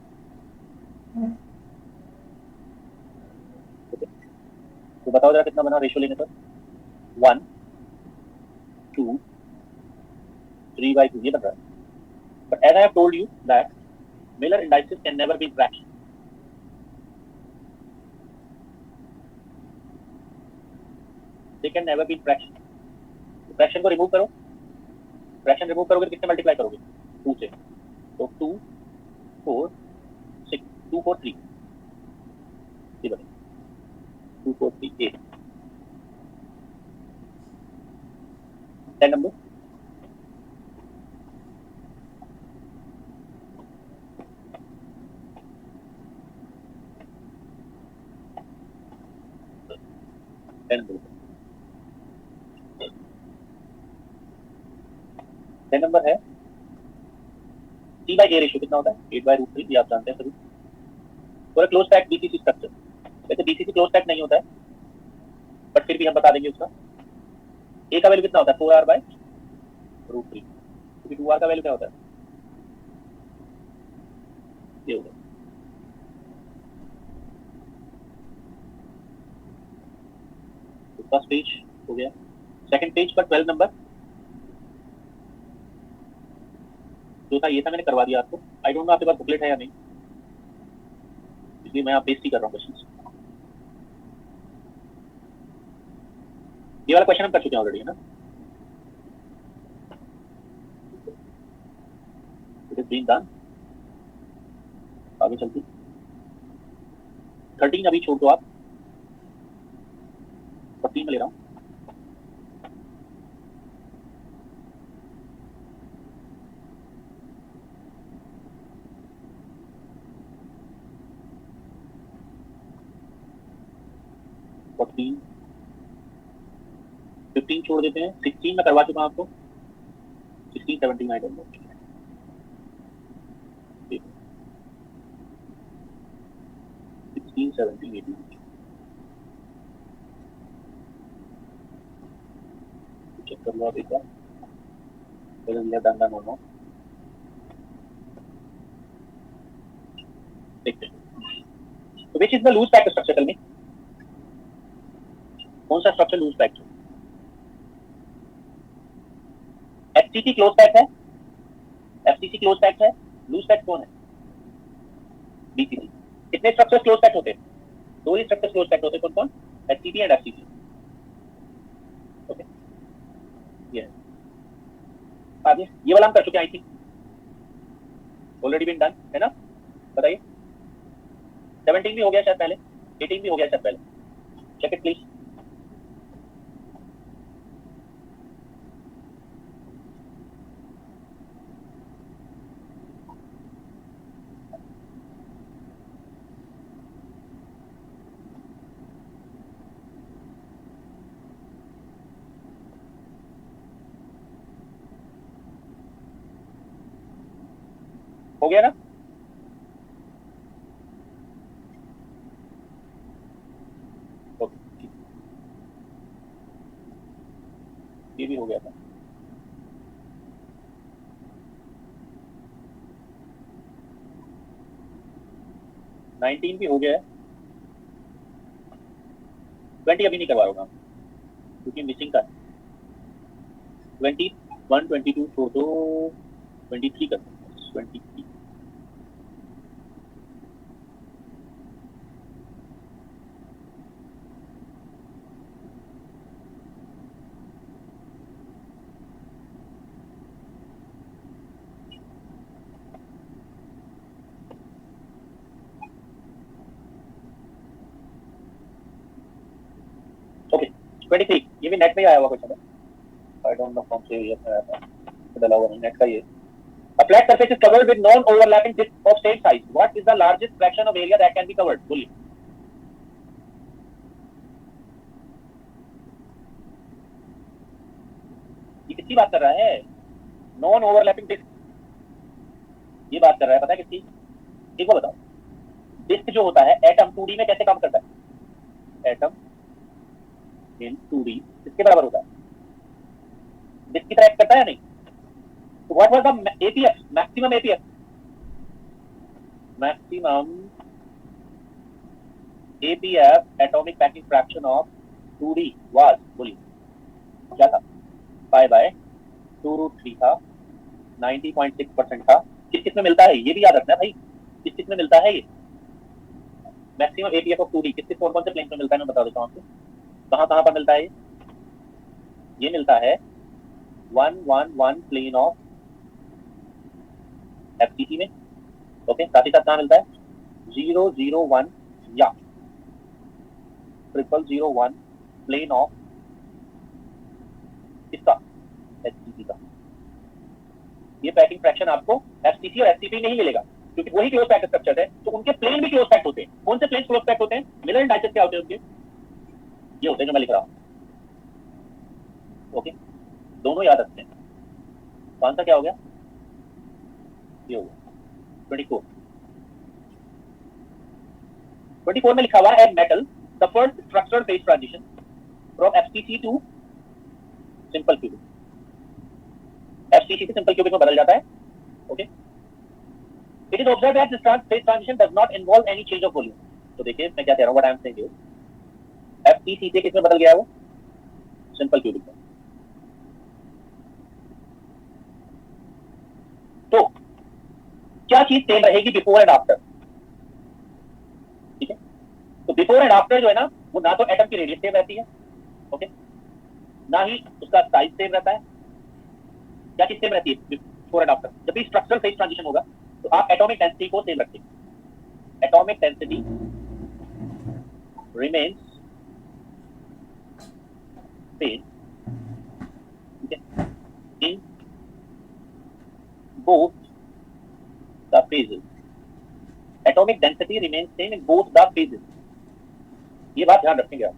तो बताओ जरा कितना बना रेशियो लेने पर? 1, 2, 3/2 ये बन रहा है। But as I have told you that Miller indices can never be fraction. They can never be fraction. Fraction को रिमूव करो। फ्रैक्शन रिमूव करोगे तो कितने मल्टीप्लाई करोगे? 2 से। तो 2, 4, 6, 2, 4, 3। ये बनेगा 2438 10 नंबर नंबर है C by A रेशियो कितना होता है 8/√3 ये आप जानते हैं सभी for a close pack BCC structure वैसे बीसीसी क्लोज पैक नहीं होता है बट फिर भी हम बता देंगे उसका A का वैल्यू कितना होता है 4R/√3 क्योंकि 2R का वैल्यू क्या होता है ये होगा फर्स्ट पेज हो गया सेकंड पेज पर 12 नंबर जो था ये था मैंने करवा दिया आपको आई डोंट नो आपके पास बुकलेट है या नहीं इसलिए मैं आप पेस्ट ही कर रहा हूँ क्वेश्चन ये वाला क्वेश्चन हम कर चुके हैं ऑलरेडी है ना इट इज बीइंग डन आगे चलती 13 अभी छोड़ दो आप 14 में ले रहा हूँ फोर्टीन 15 छोड़ देते हैं 16 में करवा चुका हूं आपको 16 17 आई डोंट नो 16 17 18 चेक कर लो आप एक बार पहले लिया डन हो नो देखते हैं तो which is the loose pack structure tell me कौन सा स्ट्रक्चर लूज पैक है एफसीसी क्लोज पैक है एफसीसी क्लोज पैक है लूज पैक कौन है बीसीसी कितने स्ट्रक्चर्स क्लोज पैक होते हैं दो ही स्ट्रक्चर्स क्लोज पैक होते हैं कौन कौन एचसीसी एंड एफसीसी ओके ये आगे ये वाला हम कर चुके हैं I think already been done है ना बताइए 17 भी हो गया शायद पहले 18 भी हो गया शायद पहले चेक इट प्लीज हो गया ना ओके ये भी हो गया था नाइनटीन भी हो गया है 20 अभी नहीं करवा रहा हूँ क्योंकि मिसिंग का 21 22 छोड़ दो 23 कर 23 23 ये भी नेट में आया हुआ क्वेश्चन है आई डोंट नो कौन से ये आया था डाला हुआ नहीं नेट का ये A flat surface is covered with non-overlapping discs of same size. What is the largest fraction of area that can be covered? बोलिए ये किसकी बात कर रहा है नॉन ओवरलैपिंग डिस्क ये बात कर रहा है पता है किसकी एक बार बताओ डिस्क जो होता है एटम 2D में कैसे काम करता है एटम इन 2D किसके बराबर होता है डिस्क की तरह एक्ट करता है या नहीं So what was the APF, maximum APF? Maximum APF, atomic packing fraction of 2D was, बोलिए क्या था 5/2√3 था 90.6% था किस में मिलता है ये भी याद रखना है भाई किस में मिलता है ये मैक्सिमम APF ऑफ 2D किस कौन से प्लेन में मिलता है मैं बता देता हूँ आपको कहाँ पर मिलता है ये मिलता है 111 प्लेन ऑफ एफसीसी में ओके साथ ही साथ कहाँ मिलता है 001 या 0.0001 प्लेन ऑफ इसका एचसीसी का। ये पैकिंग फ्रैक्शन आपको एफसीसी और एफसीपी नहीं मिलेगा क्योंकि वही क्लोज पैक्ड स्ट्रक्चर है, तो उनके प्लेन भी क्लोज पैक्ड होते हैं। कौन से प्लेन क्लोज पैक्ड होते हैं? मिलर एंड डाइचेस क्या होते हैं उनके? ये होते हैं जो मैं लिख रहा हूं। ओके, दोनों याद रखते हैं। कौन सा क्या हो गया? ये हो गया 24 में लिखा हुआ है metal suffered structural phase transition from FCC to simple cubic. FCC से सिंपल क्यूबिक में बदल जाता है। Okay, it is observed that this phase transition does not involve any change of volume. तो देखिए मैं क्या कह रहा हूं, what I am saying is FCC से किसमें बदल गया है वो? सिंपल क्यूबिक में। तो क्या चीज सेम रहेगी बिफोर एंड आफ्टर? ठीक है, तो बिफोर एंड आफ्टर जो है ना, वो ना तो एटम की रेडियस सेम रहती है, ओके, ना ही उसका साइज सेम रहता है। क्या चीज सेम रहती है बिफोर एंड आफ्टर? जब भी स्ट्रक्चरल फेज ट्रांजिशन होगा तो आप एटॉमिक डेंसिटी को सेम रखेंगे। एटॉमिक डेंसिटी रिमेन्स सेम, ठीक है, in both the phases. Atomic density remains same in both the phases. ये बात ध्यान रखेंगे आप।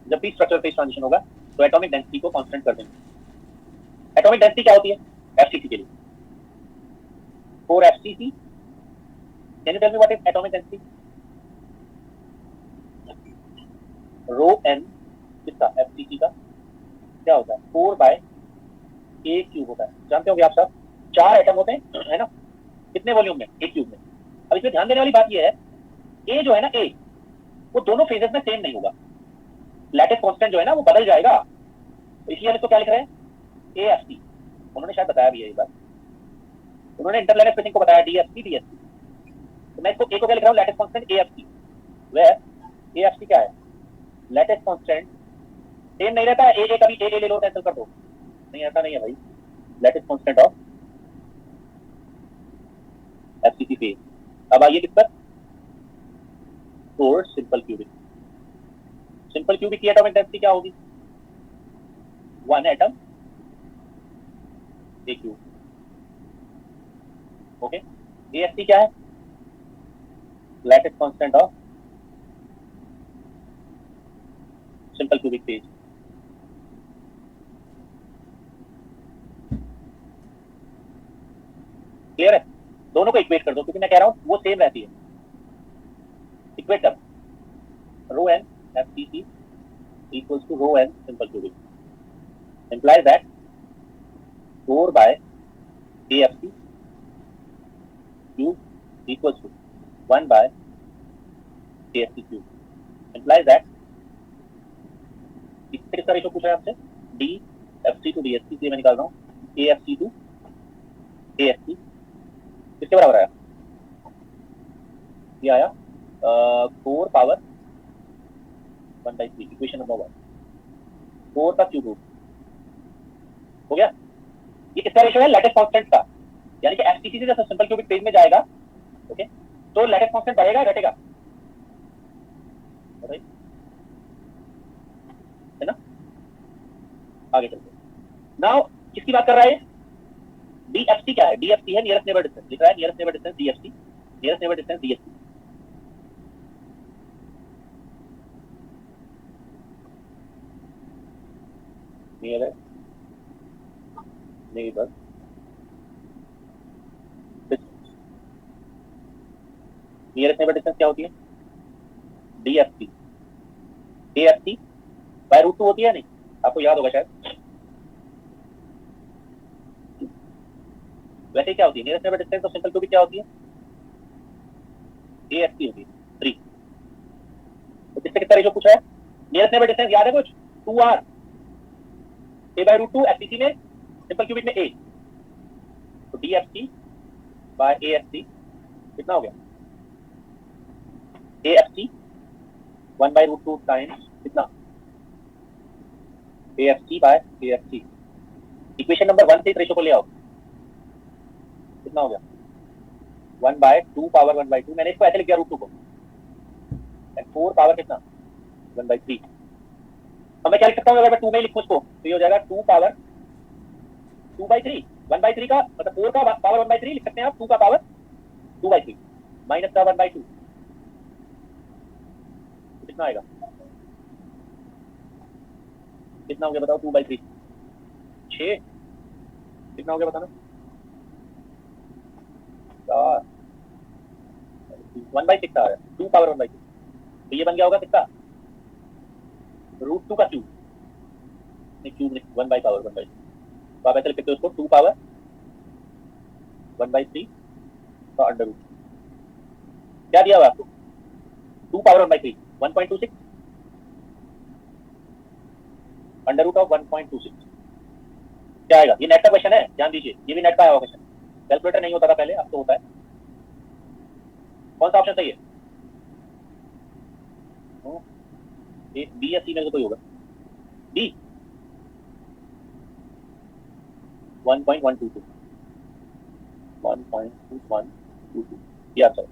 जब भी स्ट्रक्चरल फेज ट्रांजिशन होगा तो एटॉमिक डेंसिटी को कांस्टेंट कर देंगे। एटॉमिक डेंसिटी क्या होती है एफसीसी के लिए? 4 FCC. Can you tell me what is atomic density? Rho N किसका? एफसीसी का क्या होता है? 4/a क्यूब होता है। जानते होंगे आप सब, 4 एटम होते हैं, है ना? कितने वॉल्यूम में? a क्यूब में। अब इसमें ध्यान देने वाली बात यह है, a जो है ना, a वो दोनों फेजेस में सेम नहीं होगा। लैटिस कांस्टेंट जो है ना वो बदल जाएगा, तो इसलिए हम इसको क्या लिख रहे हैं? AFC। उन्होंने शायद बताया भी है ये बात, उन्होंने इंटरलैटिस स्पेसिंग को बताया DFC DSC। तो मैं इसको a को क्या लिख रहा हूं? Lattice constant AFC। Where AFC क्या है? लैटिस कांस्टेंट सेम नहीं रहता है। a कभी a ले लो, कैंसिल कर दो, नहीं ऐसा नहीं है भाई। Lattice constant of FCC phase. अब आइए किस पर? और सिंपल क्यूबिक। सिंपल क्यूबिक की एटॉमिक डेंसिटी क्या होगी? 1 atom a cube. Okay, AFC क्या है? Lattice constant of simple cubic phase. Clear है? दोनों को इक्वेट कर दो क्योंकि मैं कह रहा हूं वो सेम रहती है। इक्वेट कर, rho N FCC equals to rho N simple cubic implies that 4/AFC cube equals to 1/AFC cube implies that इससे किसका रेशो पूछा है आपसे? DFC to DSC से मैं निकाल रहा हूँ AFC to AFC किसके बराबर आया? ये आया 4/1/3 इक्वेशन नंबर 1। 4 का क्यूब रूट हो गया। ये किसका रेशो है? लैटिस कांस्टेंट का। यानी कि एफसीसी से जब सिंपल क्यूबिक फेज में जाएगा, ओके, तो लैटिस कांस्टेंट बढ़ेगा घटेगा? है ना? आगे चलते नाउ किसकी बात कर रहा है? डीएफसी क्या है? डीएफसी है नियरेस्ट नेबर डिस्टेंस। लिख रहा है nearest neighbour distance DFC, nearest neighbour distance DFC. Nearest neighbour distance, nearest neighbour distance क्या होती है? डीएफसी। एएफसी बाय रूट 2 होती है, नहीं? आपको याद होगा शायद। वैसे क्या होती है nearest neighbour distance of simple cubic? क्या होती है? एएफसी होती है 3। तो किससे कितना रेशो पूछा है? नियरेस्ट नेबर डिस्टेंस याद है कुछ? 2r a by root 2 FCC में, सिंपल क्यूबिक में a। तो डीएफसी बाय एएफसी कितना हो गया? एएफसी 1 by root 2 टाइम्स कितना? AFC by AFC. Equation number 1 से इस रेशो को ले आओ, कितना हो गया? 1/2 पावर 1/2। मैंने इसको ऐसे लिख दिया रूट 2 को, 4 पावर कितना? 1/3। अब मैं क्या लिख सकता हूँ, अगर मैं 2 में ही लिखूँ इसको, तो ये हो जाएगा 2 पावर 2/3, 1/3 का मतलब 4 का पावर 1/3 लिख सकते हैं आप, 2 का पावर 2/3 माइनस का 1/2, कितना आएगा, कितना हो गया बताओ, 2/3 6, कितना हो गया बताना, 4 1/6 आ रहा है, 2 पावर 1/6, तो ये बन गया होगा कितना, √2 का क्यूब, नहीं क्यूब नहीं, 1 बाई पावर 1/6, तो आप ऐसे लिख सकते हो उसको 2 पावर 1/3 का अंडर रूट, क्या दिया हुआ आपको, 2 पावर 1/3 1.26 अंडर रूट ऑफ 1.26, क्या आएगा, ये नेट का क्वेश्चन है, ध्यान दीजिए, ये भी नेट का आया हुआ क्वेश्चन, कैलकुलेटर नहीं होता था पहले, अब तो होता है। कौन सा ऑप्शन सही है, बी या सी में से कोई होगा, डी 1.122 1.2122 ये आंसर।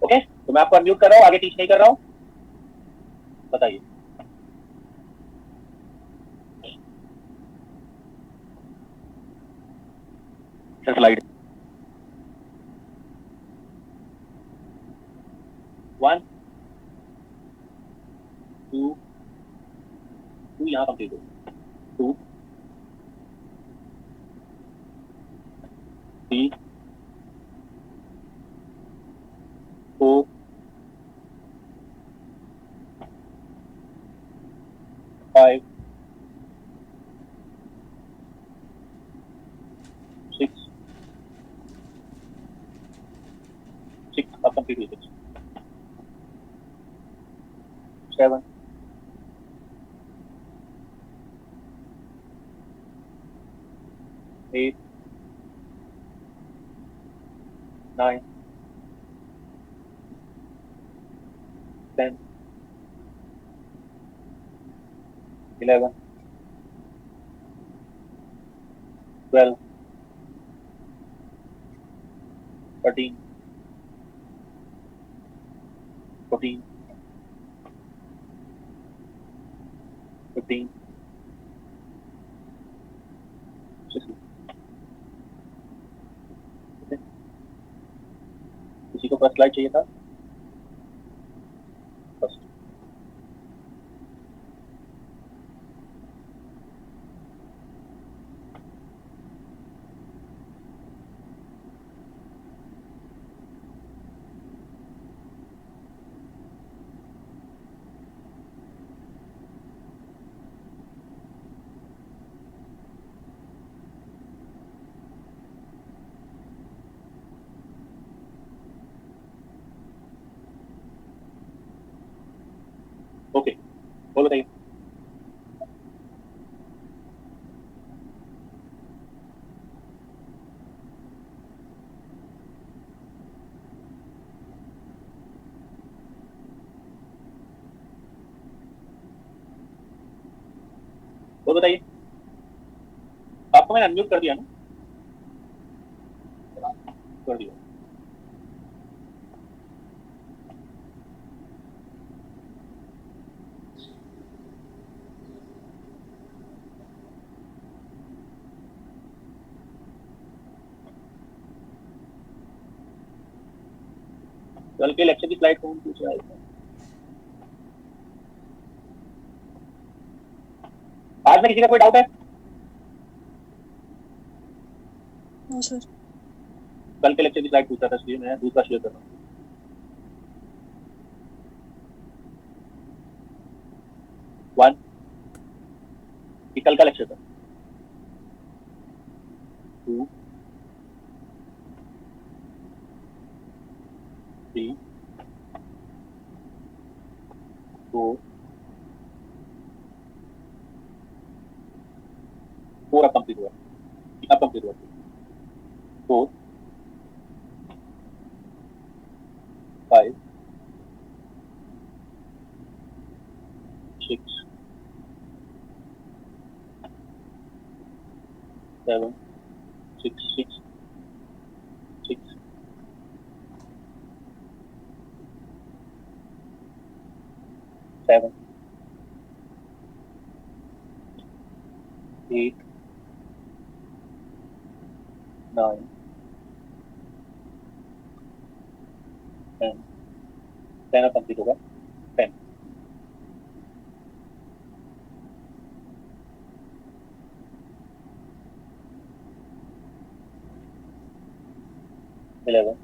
ओके, तो मैं आपको अनम्यूट कर रहा हूँ, आगे टीच नहीं कर रहा हूँ, बताइए। स्लाइड 1 2 2 यहाँ कंप्लीट हो, 2 3 4 5 6 अब कंप्लीट हुई, 7 8 9 10 11 12 13 14 15 16, किसी को फर्स्ट स्लाइड चाहिए था, फर्स्ट ओके, बोलो बताइए। बोलो बताइए, आपको मैंने अनम्यूट कर दिया ना, कर दिया, कल के लेक्चर की स्लाइड कौन पूछ रहा है, आज में किसी का कोई डाउट है, नो सर, कल के लेक्चर की स्लाइड पूछा था, इसलिए मैं दूसरा शेयर कर रहा हूँ। 1 ये कल का लेक्चर था, 2 3 4 4 अब कंप्लीट हुआ, अब कंप्लीट हुआ, 4 5 6 7 6 6 6 7 8 9 10 10 कंप्लीट होगा 10 11